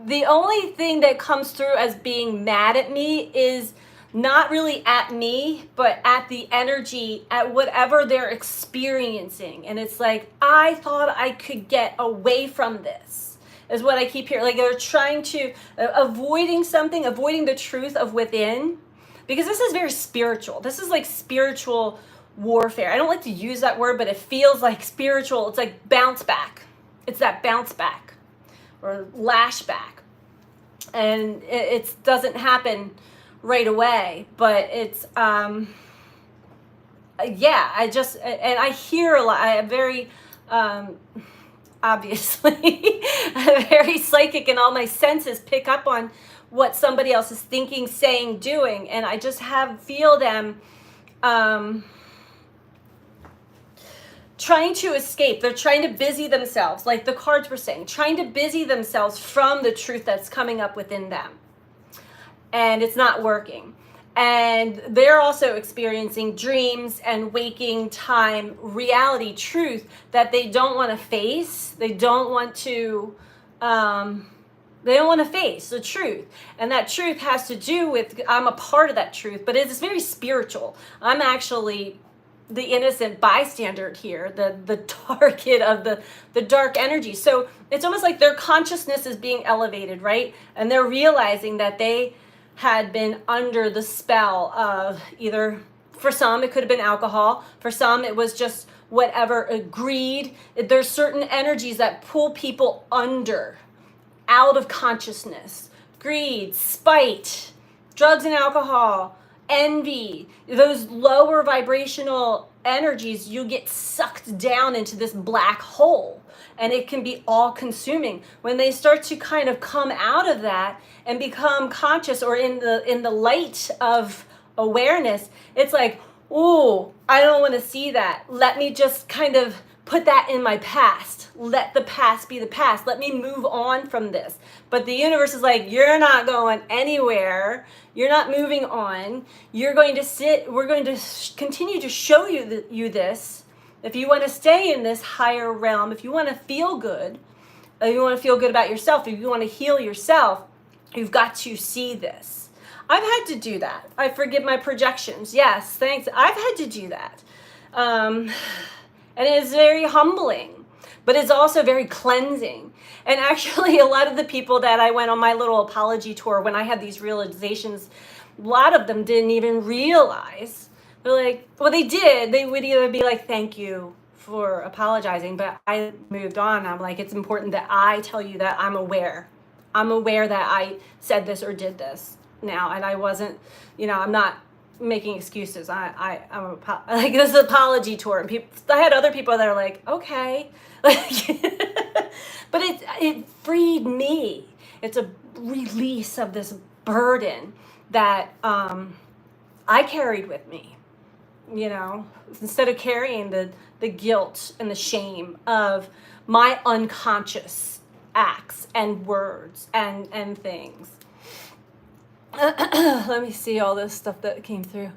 the only thing that comes through as being mad at me is not really at me, but at the energy, at whatever they're experiencing. And it's like, I thought I could get away from this, is what I keep hearing. Like they're trying to, avoiding the truth of within, because this is very spiritual. This is like spiritual warfare. I don't like to use that word, but it feels like spiritual. It's like bounce back. It's that bounce back or lash back. And it doesn't happen right away, but it's I hear a lot. I am very obviously very psychic, and all my senses pick up on what somebody else is thinking, saying, doing, and I just feel them trying to escape. They're trying to busy themselves, like the cards were saying, trying to busy themselves from the truth that's coming up within them. And it's not working. And they're also experiencing dreams and waking time reality truth that they don't want to face. They don't want to face the truth. And that truth has to do with, I'm a part of that truth, but it's very spiritual. I'm actually the innocent bystander here, the target of the dark energy. So it's almost like their consciousness is being elevated, right? And they're realizing that they had been under the spell of either, for some, it could have been alcohol. For some, it was just whatever, greed. There's certain energies that pull people under, out of consciousness. Greed, spite, drugs and alcohol, envy, those lower vibrational energies, you get sucked down into this black hole, and it can be all consuming. When they start to kind of come out of that and become conscious, or in the light of awareness, it's like, oh, I don't want to see that. Let me just kind of put that in my past. Let the past be the past. Let me move on from this. But the universe is like, you're not going anywhere. You're not moving on. You're going to sit. We're going to continue to show you this. If you want to stay in this higher realm, if you want to feel good, if you want to feel good about yourself, if you want to heal yourself, you've got to see this. I've had to do that. I forgive my projections. Yes, thanks. I've had to do that. And it's very humbling, but it's also very cleansing. And actually, a lot of the people that I went on my little apology tour, when I had these realizations, a lot of them didn't even realize. They're like, well, they did. They would either be like, thank you for apologizing, but I moved on. I'm like, it's important that I tell you that I'm aware. I'm aware that I said this or did this now, and I wasn't, I'm not making excuses. I'm like, this is an apology tour, and I had other people that are like, okay, but it freed me. It's a release of this burden that I carried with me. Instead of carrying the guilt and the shame of my unconscious acts and words and things. Let me see all this stuff that came through.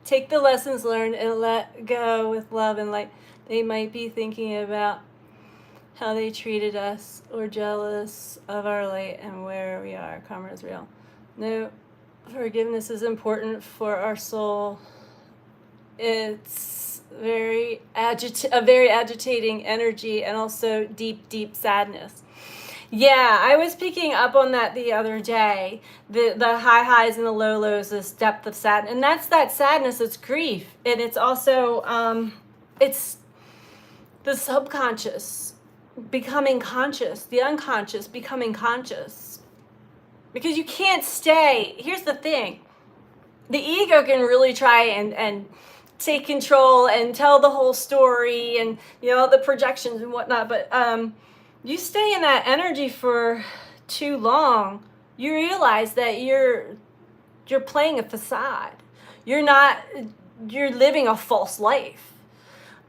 Take the lessons learned and let go with love and light. They might be thinking about how they treated us or jealous of our light and where we are. Karma is real. No, forgiveness is important for our soul. It's a very agitating energy, and also deep sadness. Yeah, I was picking up on that the other day. The high highs and the low lows, this depth of sadness. And that's that sadness, it's grief. And it's also, it's the subconscious becoming conscious, the unconscious becoming conscious. Because you can't stay. Here's the thing. The ego can really try and take control and tell the whole story and, the projections and whatnot. But you stay in that energy for too long, you realize that you're playing a facade. You're living a false life.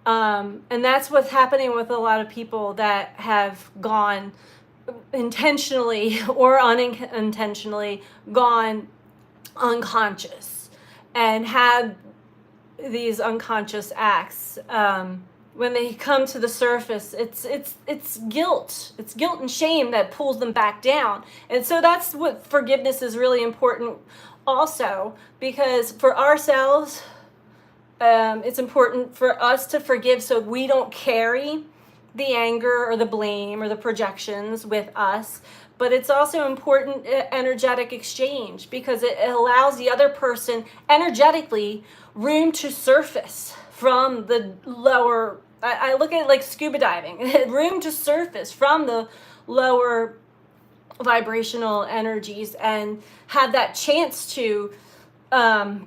And that's what's happening with a lot of people that have gone intentionally or unintentionally gone unconscious and had these unconscious acts. When they come to the surface, it's guilt. It's guilt and shame that pulls them back down. And so that's what forgiveness is really important also, because for ourselves, it's important for us to forgive so we don't carry the anger or the blame or the projections with us. But it's also important energetic exchange, because it allows the other person energetically room to surface from the lower, I look at it like scuba diving, room to surface from the lower vibrational energies and have that chance to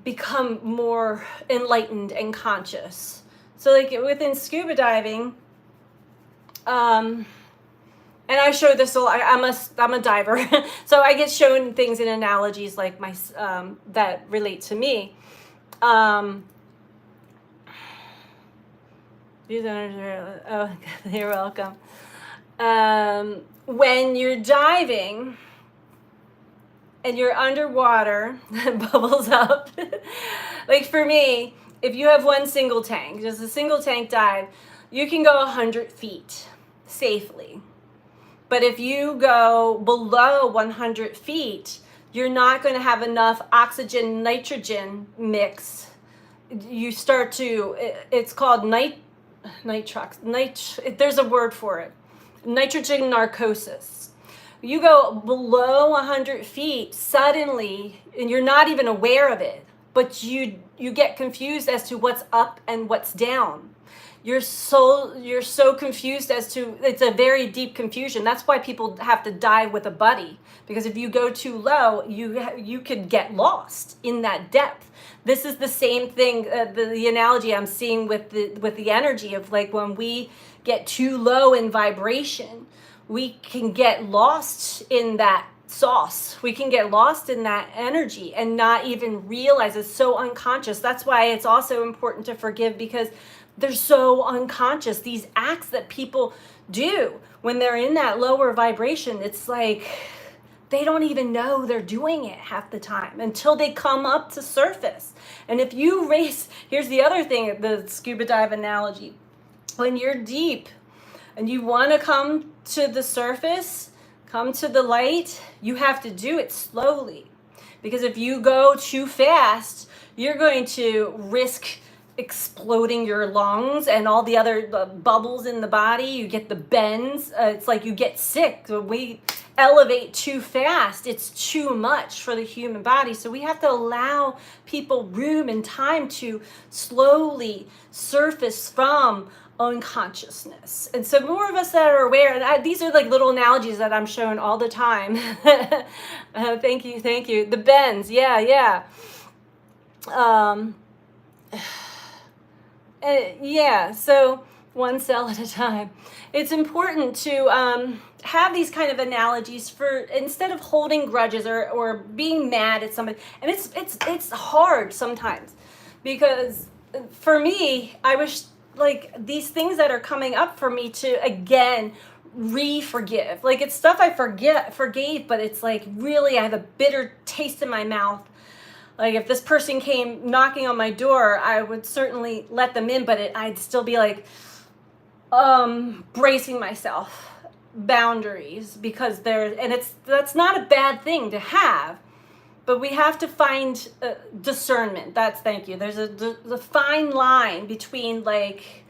become more enlightened and conscious. So like within scuba diving, and I show this a lot. I'm a diver, so I get shown things in analogies like that relate to me. These energies are, you're welcome. When you're diving and you're underwater, bubbles up. Like for me, if you have one single tank, just a single tank dive, you can go 100 feet safely. But if you go below 100 feet, you're not going to have enough oxygen nitrogen mix. You start to, it's called there's a word for it, nitrogen narcosis. You go below 100 feet suddenly, and you're not even aware of it, but you get confused as to what's up and what's down. You're so confused as to, it's a very deep confusion. That's why people have to dive with a buddy, because if you go too low, you could get lost in that depth. This is the same thing, the analogy I'm seeing with the energy of, like, when we get too low in vibration, we can get lost in that sauce. We can get lost in that energy and not even realize it's so unconscious. That's why it's also important to forgive, because they're so unconscious. These acts that people do when they're in that lower vibration, it's like they don't even know they're doing it half the time until they come up to surface. And if you race, here's the other thing, the scuba dive analogy. When you're deep and you want to come to the surface, come to the light, you have to do it slowly. Because if you go too fast, you're going to risk exploding your lungs and all the other bubbles in the body. You get the bends. It's like you get sick. When we elevate too fast, it's too much for the human body. So we have to allow people room and time to slowly surface from unconsciousness. And so more of us that are aware, and these are like little analogies that I'm showing all the time. Thank you. The bends, yeah. So one cell at a time. It's important to have these kind of analogies for, instead of holding grudges or being mad at somebody. And it's hard sometimes, because for me, I wish, like, these things that are coming up for me to again re-forgive. Like, it's stuff I forgave, but it's like, really, I have a bitter taste in my mouth. Like, if this person came knocking on my door, I would certainly let them in, but I'd still be like, bracing myself, boundaries, because that's not a bad thing to have, but we have to find discernment. Thank you. There's a fine line between, like,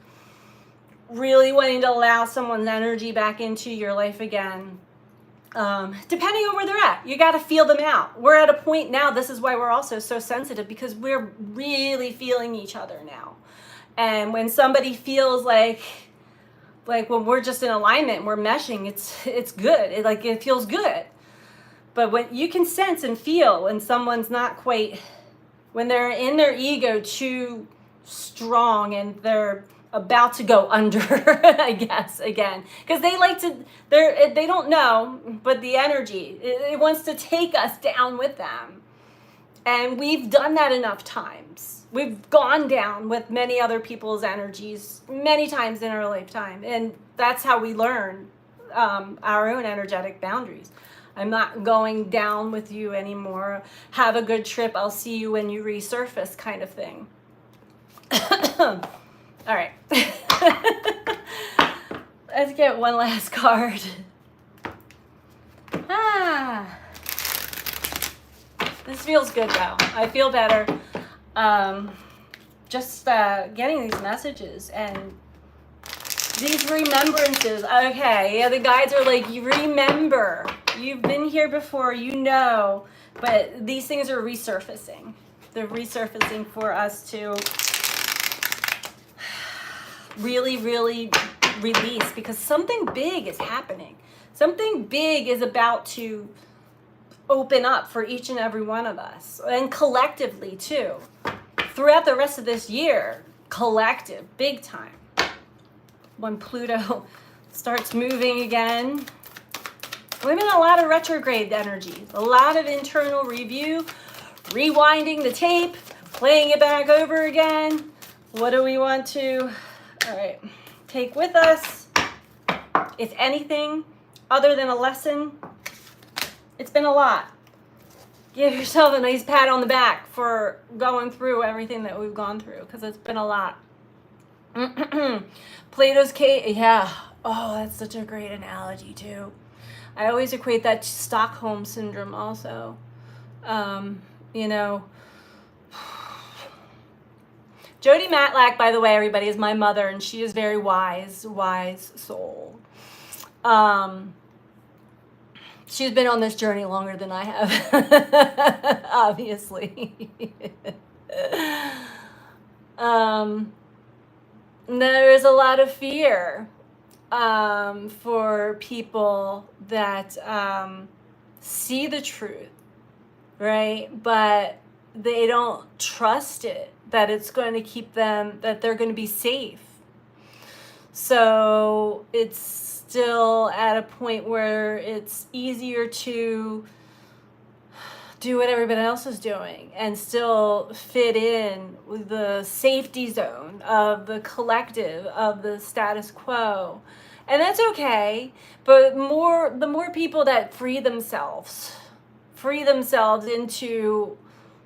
really wanting to allow someone's energy back into your life again. Depending on where they're at, you got to feel them out. We're at a point now, this is why we're also so sensitive, because we're really feeling each other now. And when somebody feels like when we're just in alignment, we're meshing, it's good. It feels good. But when you can sense and feel when someone's not quite, when they're in their ego too strong and they're about to go under, I guess, again, because they don't know, but the energy, it wants to take us down with them. And we've done that enough times. We've gone down with many other people's energies many times in our lifetime. And that's how we learn our own energetic boundaries. I'm not going down with you anymore. Have a good trip. I'll see you when you resurface, kind of thing. All right. Let's get one last card. This feels good though. I feel better. Just getting these messages and these remembrances. Okay, yeah, the guides are like, you remember. You've been here before, you know, but these things are resurfacing. They're resurfacing for us to really, really release, because something big is happening. Something big is about to open up for each and every one of us, and collectively too. Throughout the rest of this year, collective, big time. When Pluto starts moving again, we're in a lot of retrograde energy, a lot of internal review, rewinding the tape, playing it back over again. What do we want to, all right, take with us? If anything, other than a lesson, it's been a lot. Give yourself a nice pat on the back for going through everything that we've gone through, because it's been a lot. Plato's cave, yeah. Oh, that's such a great analogy too. I always equate that to Stockholm syndrome also. You know, Jody Matlack, by the way, everybody, is my mother, and she is very wise soul. She's been on this journey longer than I have, obviously. There is a lot of fear for people that see the truth, right? But they don't trust it, that it's going to keep them, that they're going to be safe. So it's still at a point where it's easier to do what everybody else is doing and still fit in with the safety zone of the collective, of the status quo. And that's okay, but the more people that free themselves into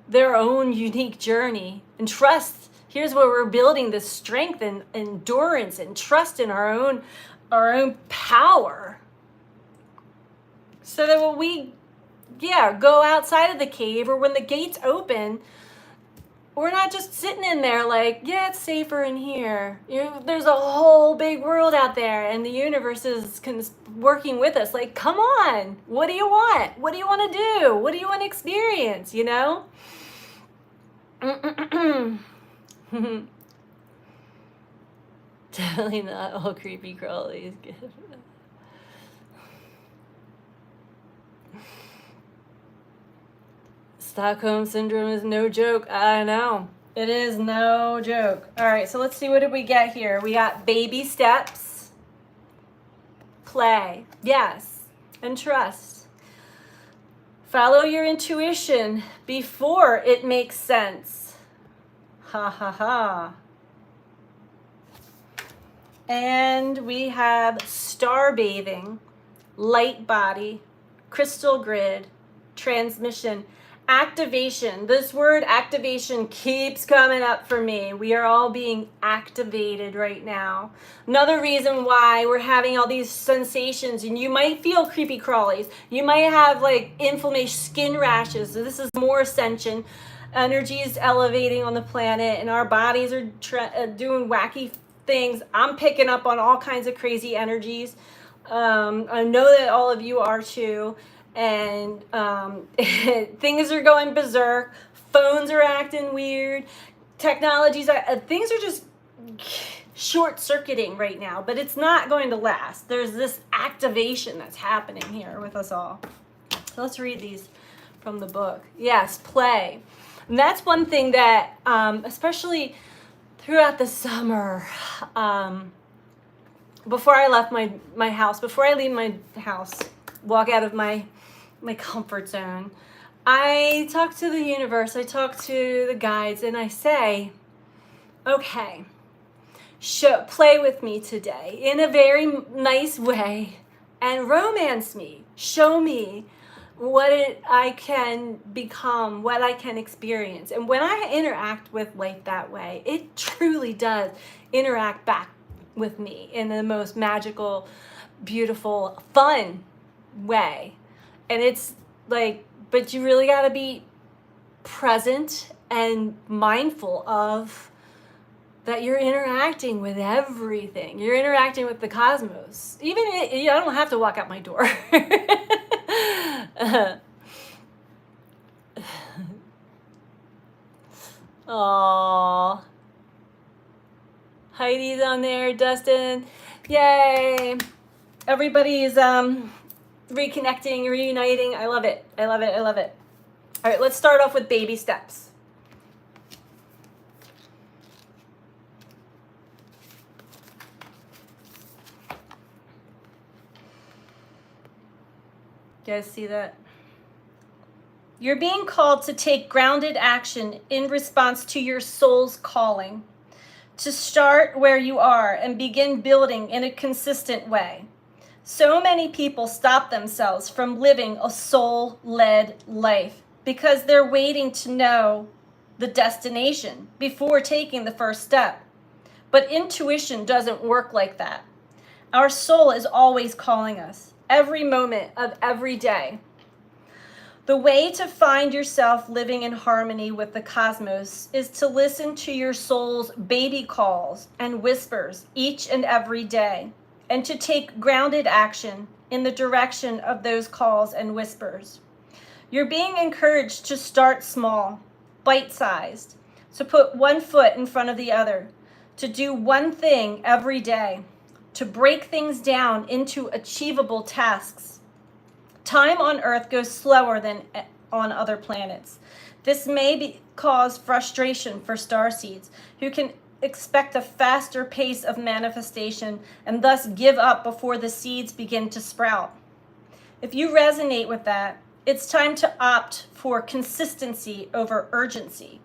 their own unique journey and trust. Here's where we're building this strength and endurance and trust in our own power, so that when we go outside of the cave, or when the gates open, we're not just sitting in there like, yeah, it's safer in here. There's a whole big world out there, and the universe is working with us. Like, come on, what do you want? What do you want to do? What do you want to experience? You know? Definitely not all creepy crawlies. Stockholm syndrome is no joke. I know. It is no joke. All right, so let's see, what did we get here? We got baby steps, play, yes, and trust. Follow your intuition before it makes sense. Ha ha ha. And we have star bathing, light body, crystal grid, transmission, activation. This word activation keeps coming up for me. We are all being activated right now. Another reason why we're having all these sensations, and you might feel creepy crawlies. You might have like inflammation, skin rashes. So this is more ascension. Energy is elevating on the planet, and our bodies are doing wacky things. I'm picking up on all kinds of crazy energies. I know that all of you are too. And things are going berserk. Phones are acting weird. Things are just short-circuiting right now, but it's not going to last. There's this activation that's happening here with us all. So let's read these from the book. Yes, play. And that's one thing that, especially throughout the summer, before I left my house, before I leave my house, walk out of my comfort zone, I talk to the universe, I talk to the guides, and I say, okay, play with me today in a very nice way and romance me. Show me what I can become, what I can experience. And when I interact with life that way, it truly does interact back with me in the most magical, beautiful, fun way. And it's like, but you really got to be present and mindful of that you're interacting with everything. You're interacting with the cosmos. Even I don't have to walk out my door. Aww. Heidi's on there, Dustin. Yay. Everybody's reconnecting, reuniting. I love it. I love it. I love it. All right, let's start off with baby steps. You guys see that? You're being called to take grounded action in response to your soul's calling, to start where you are and begin building in a consistent way. So many people stop themselves from living a soul-led life because they're waiting to know the destination before taking the first step. But intuition doesn't work like that. Our soul is always calling us, every moment of every day. The way to find yourself living in harmony with the cosmos is to listen to your soul's baby calls and whispers each and every day, and to take grounded action in the direction of those calls and whispers. You're being encouraged to start small, bite-sized, to put one foot in front of the other, to do one thing every day, to break things down into achievable tasks. Time on Earth goes slower than on other planets. This may cause frustration for starseeds, who can expect a faster pace of manifestation and thus give up before the seeds begin to sprout. If you resonate with that, it's time to opt for consistency over urgency.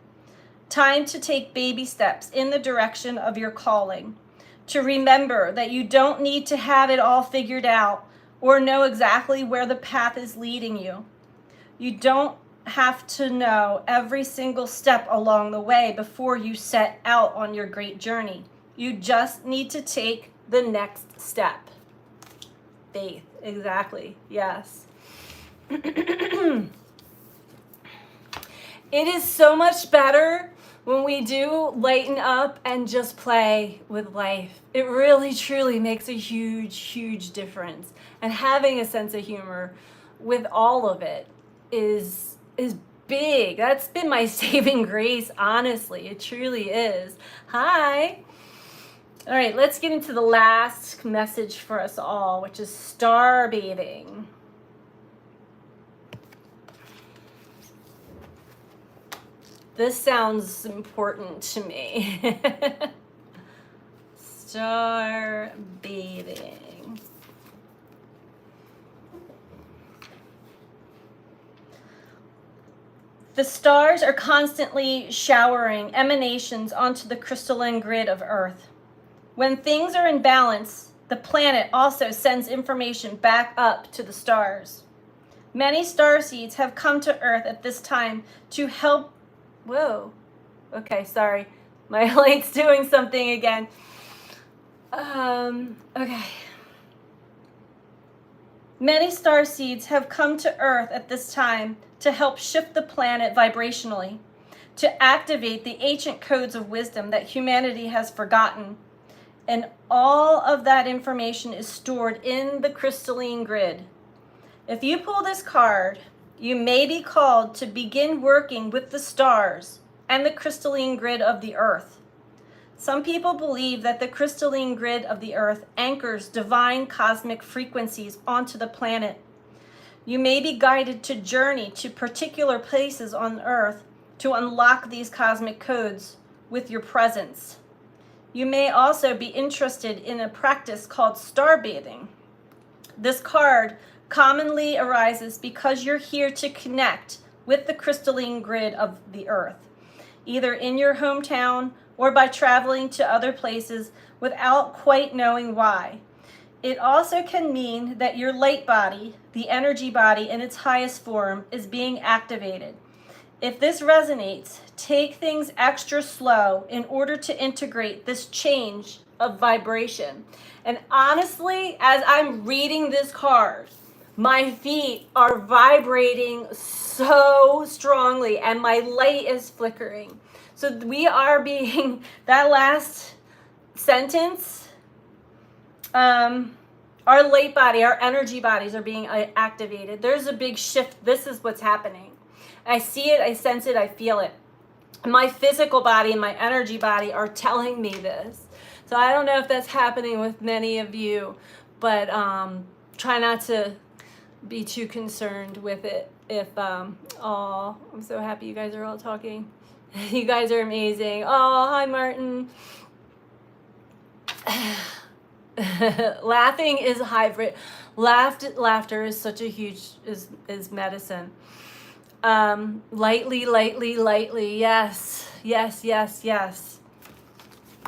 Time to take baby steps in the direction of your calling. To remember that you don't need to have it all figured out or know exactly where the path is leading you. You don't have to know every single step along the way before you set out on your great journey. You just need to take the next step. Faith, exactly, yes. It is so much better when we do lighten up and just play with life. It really, truly makes a huge, huge difference. And having a sense of humor with all of it is big. That's been my saving grace, honestly. It truly is. Hi. All right, let's get into the last message for us all, which is star bathing. This sounds important to me. Star bathing. The stars are constantly showering emanations onto the crystalline grid of Earth. When things are in balance, the planet also sends information back up to the stars. Many starseeds have come to Earth at this time to help. Whoa. Okay, sorry. My light's doing something again. Okay. Many starseeds have come to Earth at this time to help shift the planet vibrationally, to activate the ancient codes of wisdom that humanity has forgotten. And all of that information is stored in the crystalline grid. If you pull this card, you may be called to begin working with the stars and the crystalline grid of the Earth. Some people believe that the crystalline grid of the Earth anchors divine cosmic frequencies onto the planet. You may be guided to journey to particular places on Earth to unlock these cosmic codes with your presence. You may also be interested in a practice called star bathing. This card commonly arises because you're here to connect with the crystalline grid of the Earth, either in your hometown or by traveling to other places without quite knowing why. It also can mean that your light body, the energy body in its highest form, is being activated. If this resonates, take things extra slow in order to integrate this change of vibration. And honestly, as I'm reading this card, my feet are vibrating so strongly and my light is flickering. So we are being, that last sentence, our light body, our energy bodies are being activated. There's a big shift. This is what's happening. I see it, I sense it, I feel it. My physical body and my energy body are telling me this. So I don't know if that's happening with many of you, but try not to be too concerned with it. I'm so happy you guys are all talking. You guys are amazing. Oh, hi, Martin. Laughing is hybrid. Laughter is such a huge, is medicine. Lightly, lightly, lightly. Yes, yes, yes, yes.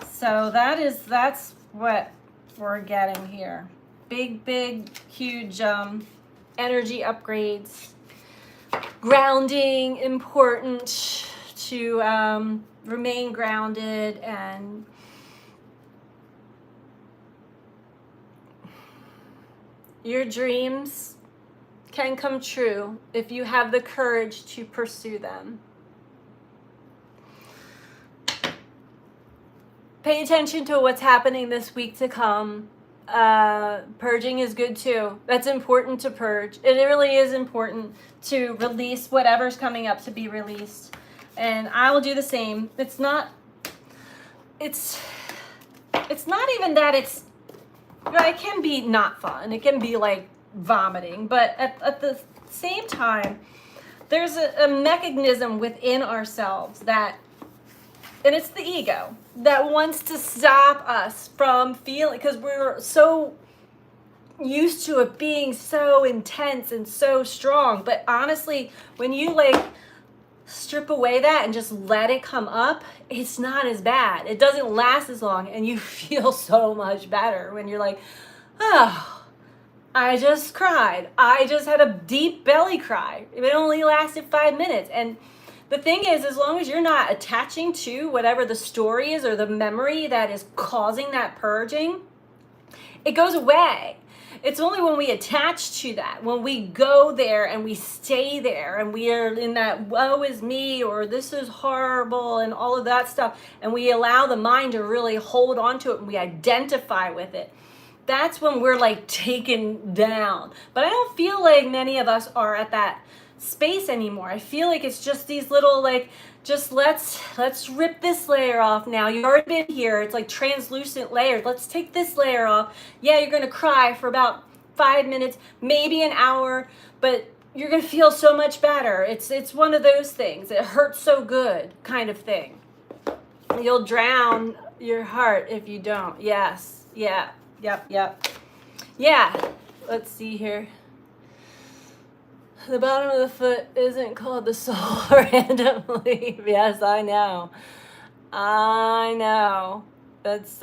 So that's what we're getting here. big, huge energy upgrades. Grounding, important to remain grounded, and your dreams can come true if you have the courage to pursue them. Pay attention to what's happening this week to come. Purging is good too. That's important to purge. It really is important to release whatever's coming up to be released. And I will do the same. It's not even that it's, it can be not fun. It can be like vomiting, but at the same time, there's a mechanism within ourselves that, and it's the ego, that wants to stop us from feeling, because we're so used to it being so intense and so strong. But honestly, when you like strip away that and just let it come up, it's not as bad. It doesn't last as long, and you feel so much better when you're like, oh, I just cried. I just had a deep belly cry. It only lasted 5 minutes. And the thing is, as long as you're not attaching to whatever the story is or the memory that is causing that purging, it goes away. It's only when we attach to that, when we go there and we stay there and we are in that woe is me or this is horrible and all of that stuff, and we allow the mind to really hold on to it and we identify with it, that's when we're like taken down. But I don't feel like many of us are at that space anymore. I feel like it's just these little like, just let's rip this layer off now. You've already been here. It's like translucent layers. Let's take this layer off. Yeah, you're gonna cry for about 5 minutes, maybe an hour, but you're gonna feel so much better. It's one of those things. It hurts so good kind of thing. You'll drown your heart if you don't. Yes. Yeah. Yep. Yeah. Let's see here. The bottom of the foot isn't called the sole randomly. Yes, I know. That's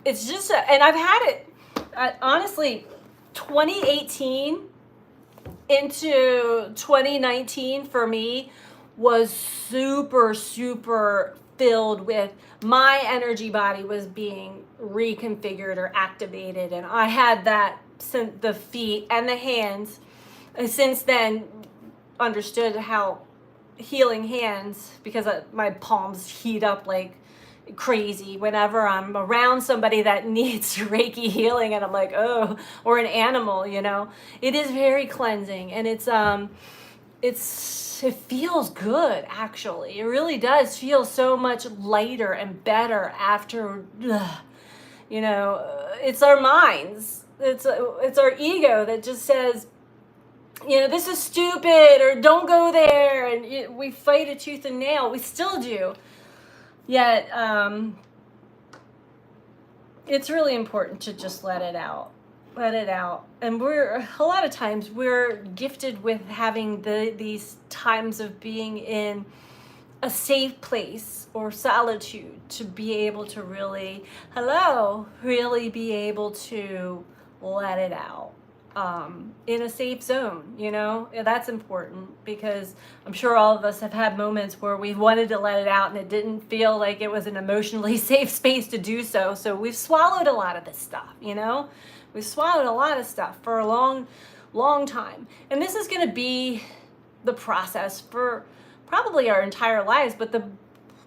it's just, and I've had it, honestly, 2018 into 2019 for me was super filled with, my energy body was being reconfigured or activated, and I had that, the feet and the hands. And since then, understood how healing hands, because my palms heat up like crazy whenever I'm around somebody that needs Reiki healing, and I'm like, oh, or an animal, you know. It is very cleansing, and it feels good, actually. It really does feel so much lighter and better after, you know, it's our minds. It's our ego that just says, you know, this is stupid, or don't go there, and we fight it tooth and nail. We still do. Yet, it's really important to just let it out. Let it out. And a lot of times we're gifted with having these times of being in a safe place or solitude to be able to really be able to let it out. In a safe zone, you know, that's important, because I'm sure all of us have had moments where we wanted to let it out and it didn't feel like it was an emotionally safe space to do so. So we've swallowed a lot of this stuff, you know, we've swallowed a lot of stuff for a long time. And this is going to be the process for probably our entire lives. But the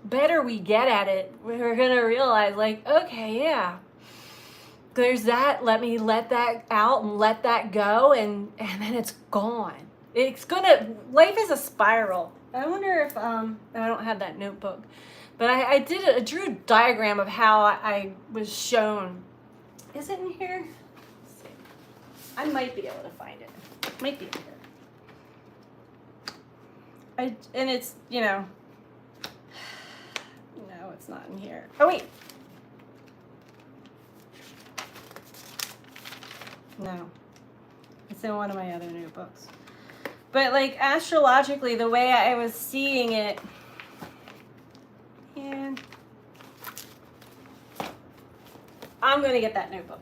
better we get at it, we're going to realize, like, okay, yeah, there's that, let me let that out and let that go, and then it's gone. Life is a spiral. I wonder if, I don't have that notebook, but I drew a diagram of how I was shown. Is it in here? Let's see. I might be able to find it. Might be in here. And it's, you know, no, it's not in here. Oh, wait. No, it's in one of my other notebooks. But like astrologically, the way I was seeing it, and I'm going to get that notebook.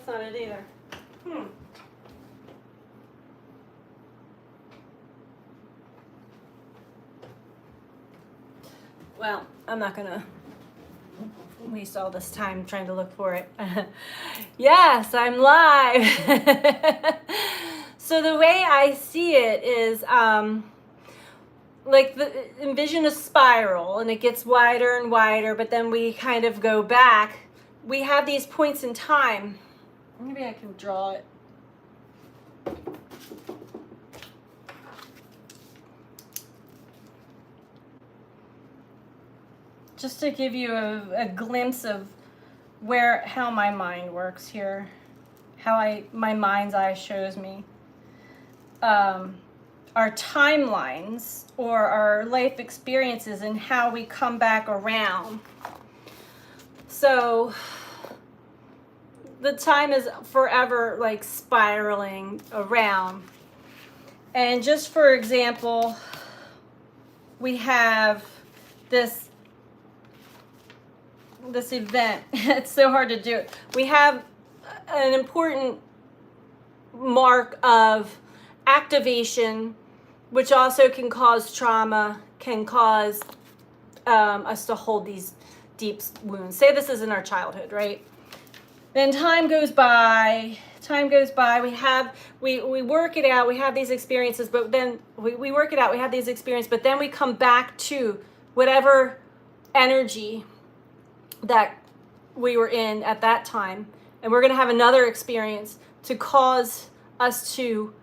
that's not it either. Well, I'm not gonna waste all this time trying to look for it. Yes, I'm live. So the way I see it is like envision a spiral, and it gets wider and wider, but then we kind of go back. We have these points in time. Maybe I can draw it. Just to give you a glimpse of how my mind works here, how my mind's eye shows me. Our timelines or our life experiences and how we come back around. So the time is forever like spiraling around. And just for example, we have this event. It's so hard to do it. We have an important mark of activation, which also can cause trauma, can cause us to hold these deep wounds. Say this is in our childhood, right? Then time goes by, we work it out, we have these experiences, but then we work it out, we have these experiences, but then we come back to whatever energy that we were in at that time, and we're going to have another experience to cause us to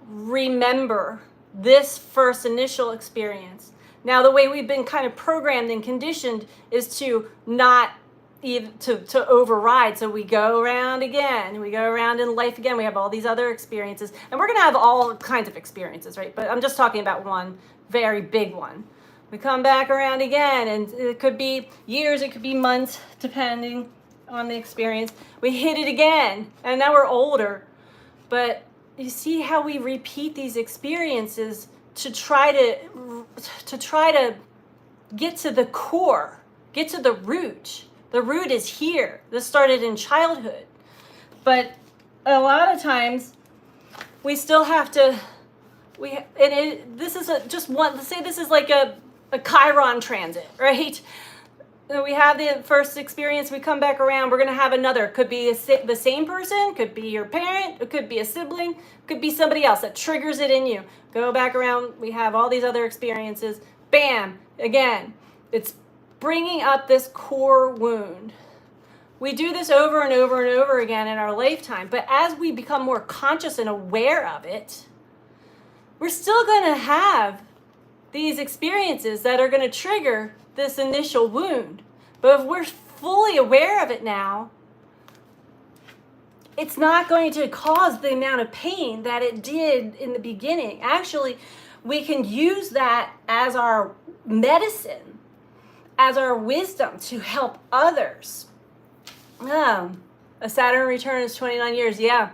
remember this first initial experience. Now, the way we've been kind of programmed and conditioned is to not even to override. So we go around again, we go around in life again, we have all these other experiences, and we're going to have all kinds of experiences, right? But I'm just talking about one very big one. We come back around again, and it could be years, it could be months, depending on the experience. We hit it again, and now we're older. But you see how we repeat these experiences to try to get to the core, get to the root. The root is here. This started in childhood. But a lot of times we still have to, this is just one, let's say this is like a Chiron transit, right? We have the first experience, we come back around, we're going to have another. Could be the same person, could be your parent, it could be a sibling, could be somebody else that triggers it in you. Go back around, we have all these other experiences. Bam, again, it's bringing up this core wound. We do this over and over and over again in our lifetime, but as we become more conscious and aware of it, we're still going to have these experiences that are going to trigger this initial wound. But if we're fully aware of it now, it's not going to cause the amount of pain that it did in the beginning. Actually, we can use that as our medicine, as our wisdom to help others. A Saturn return is 29 years. Yeah.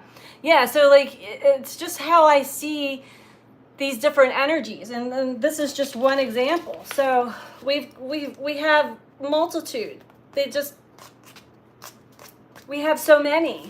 So like, it's just how I see these different energies, and this is just one example. So we have multitude. We have so many,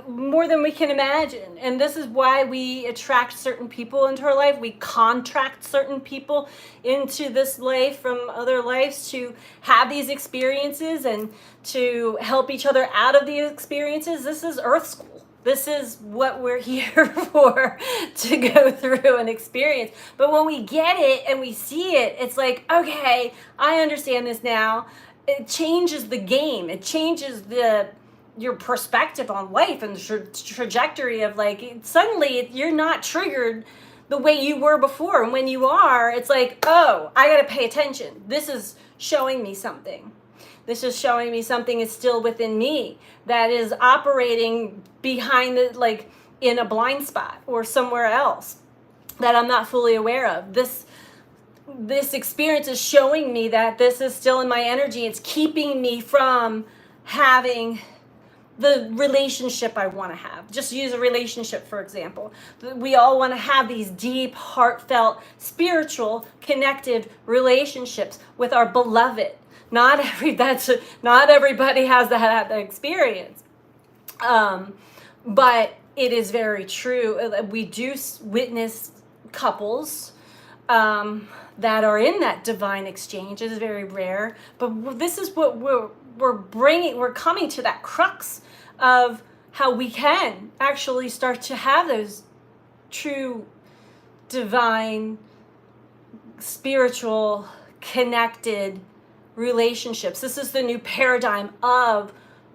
more than we can imagine. And this is why we attract certain people into our life. We contract certain people into this life from other lives to have these experiences and to help each other out of these experiences. This is Earth School. This is what we're here for, to go through an experience. But when we get it and we see it, it's like, okay, I understand this now. It changes the game. It changes your perspective on life and the trajectory of like, suddenly you're not triggered the way you were before. And when you are, it's like, oh, I got to pay attention. This is showing me something. This is showing me something is still within me that is operating behind like in a blind spot or somewhere else that I'm not fully aware of. This experience is showing me that this is still in my energy. It's keeping me from having the relationship I want to have. Just use a relationship, for example. We all want to have these deep, heartfelt, spiritual, connected relationships with our beloved. Not everybody has that experience. Um, but it is very true. We do witness couples that are in that divine exchange. It is very rare, but this is what we're bringing. We're coming to that crux of how we can actually start to have those true divine, spiritual, connected relationships. This is the new paradigm of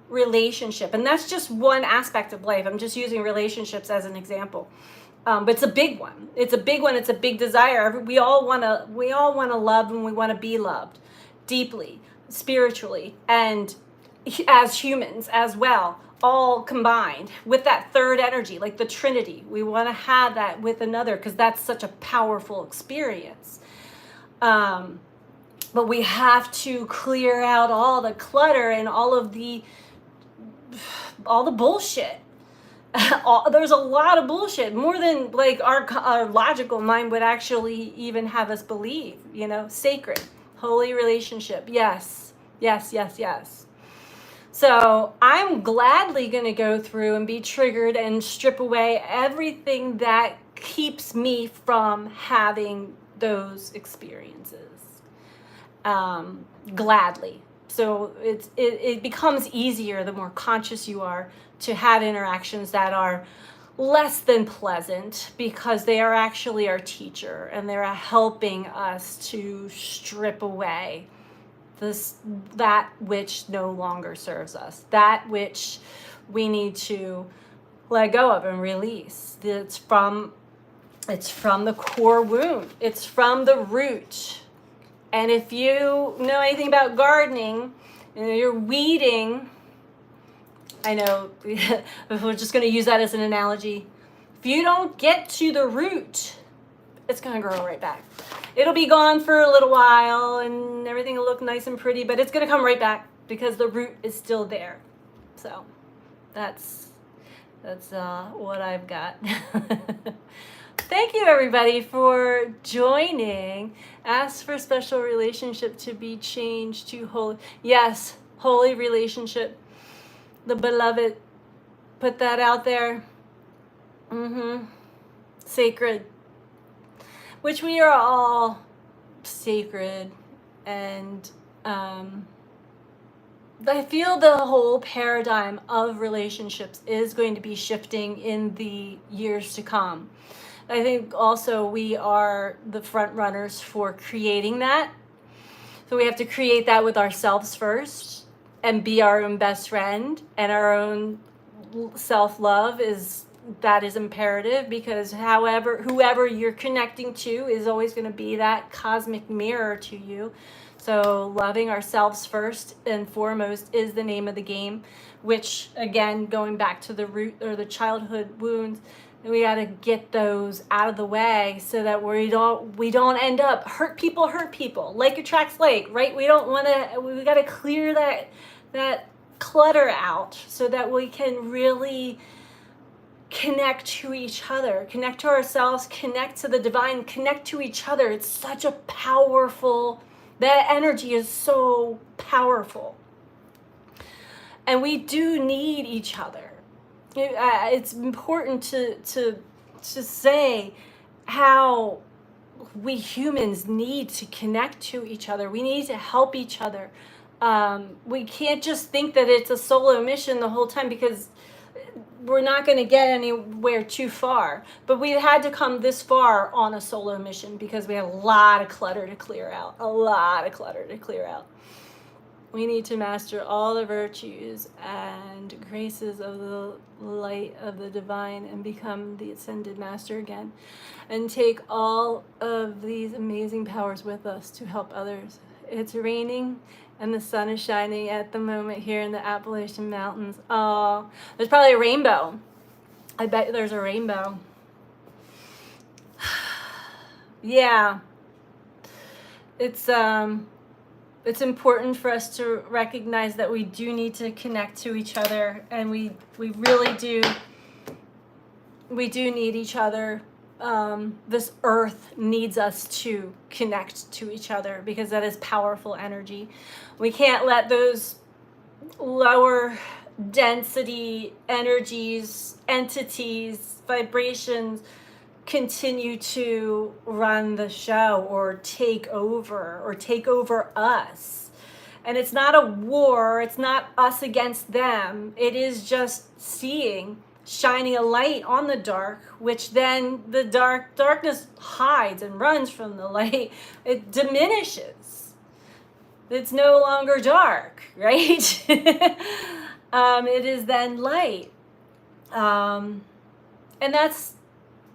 relationship, and that's just one aspect of life. I'm just using relationships as an example, but it's a big one. It's a big one. It's a big desire. We all want to love, and we want to be loved deeply, spiritually, and as humans as well, all combined with that third energy, like the Trinity. We want to have that with another because that's such a powerful experience. But we have to clear out all the clutter and all the bullshit. There's a lot of bullshit, more than like our logical mind would actually even have us believe. Sacred, holy relationship. Yes, yes, yes, yes. So I'm gladly going to go through and be triggered and strip away everything that keeps me from having those experiences. Gladly. So it becomes easier the more conscious you are to have interactions that are less than pleasant, because they are actually our teacher and they're helping us to strip away that which no longer serves us, that which we need to let go of and release. It's from the core wound. It's from the root. And if you know anything about gardening, you're weeding. I know we're just going to use that as an analogy. If you don't get to the root, it's going to grow right back. It'll be gone for a little while and everything will look nice and pretty, but it's going to come right back because the root is still there. So that's what I've got. Thank you, everybody, for joining. Ask for special relationship to be changed to holy. Yes, holy relationship. The beloved. Put that out there. Sacred. Which we are all sacred. And I feel the whole paradigm of relationships is going to be shifting in the years to come. I think also we are the front runners for creating that. So we have to create that with ourselves first and be our own best friend, and our own self-love is imperative, because whoever you're connecting to is always going to be that cosmic mirror to you. So loving ourselves first and foremost is the name of the game, which again, going back to the root or the childhood wounds, we got to get those out of the way so that we don't end up hurt people. Like attracts like, right? We got to clear that clutter out so that we can really connect to each other, connect to ourselves, connect to the divine, connect to each other. It's such a powerful, that energy is so powerful. And we do need each other. It's important to say how we humans need to connect to each other. We need to help each other. We can't just think that it's a solo mission the whole time, because we're not going to get anywhere too far. But we had to come this far on a solo mission because we had a lot of clutter to clear out. We need to master all the virtues and graces of the light of the divine and become the ascended master again, and take all of these amazing powers with us to help others. It's raining and the sun is shining at the moment here in the Appalachian Mountains. Oh, there's probably a rainbow. I bet there's a rainbow. Yeah. It's important for us to recognize that we do need to connect to each other, and we really do. We do need each other. This earth needs us to connect to each other because that is powerful energy. We can't let those lower density, energies, entities, vibrations continue to run the show or take over us. And it's not a war, it's not us against them. It is just shining a light on the dark, which then the darkness hides and runs from the light. It diminishes. It's no longer dark, right? It is then light. And that's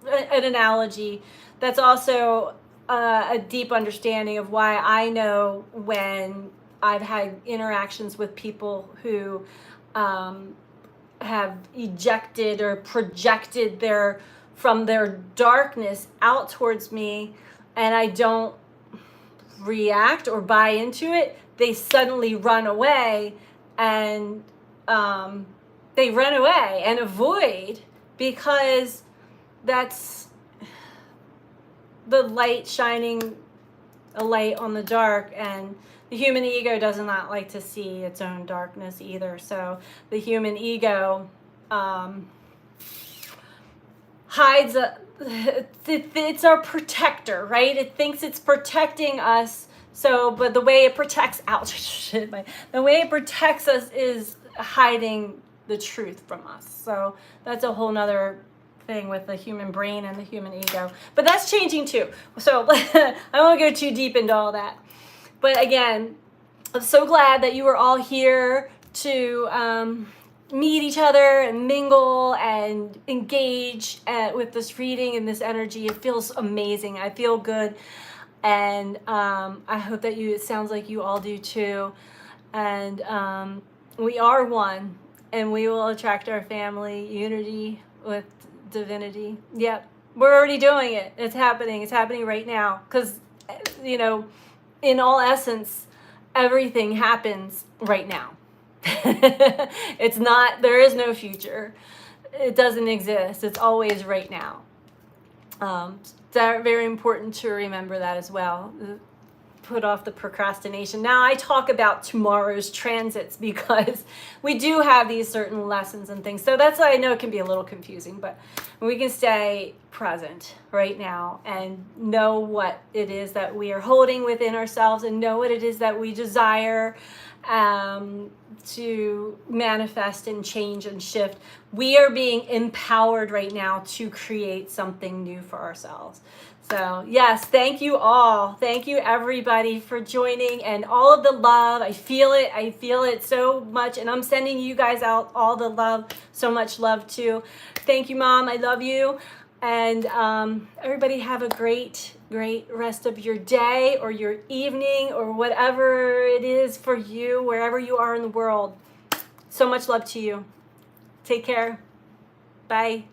an analogy. That's also a deep understanding of why I know when I've had interactions with people who have ejected or projected from their darkness out towards me, and I don't react or buy into it, they suddenly run away, and they run away and avoid, because that's the light shining a light on the dark, and the human ego does not like to see its own darkness either. So the human ego hides it's our protector, right? It thinks it's protecting us. So, but the way it protects the way it protects us is hiding the truth from us. So that's a whole nother thing with the human brain and the human ego. But that's changing too. So I won't go too deep into all that. But again, I'm so glad that you were all here to meet each other and mingle and engage with this reading and this energy. It feels amazing. I feel good. And I hope that it sounds like you all do too. And we are one, and we will attract our family unity with divinity. Yep, we're already doing it. It's happening. It's happening right now. Because, in all essence, everything happens right now. It's not, there is no future. It doesn't exist. It's always right now. It's very important to remember that as well. Put off the procrastination. Now I talk about tomorrow's transits because we do have these certain lessons and things. So that's why I know it can be a little confusing, but we can stay present right now and know what it is that we are holding within ourselves, and know what it is that we desire to manifest and change and shift. We are being empowered right now to create something new for ourselves. So yes, thank you all. Thank you everybody for joining, and all of the love. I feel it so much, and I'm sending you guys out all the love, so much love too. Thank you, Mom. I love you. And everybody have a great rest of your day or your evening or whatever it is for you, wherever you are in the world. So much love to you. Take care. Bye.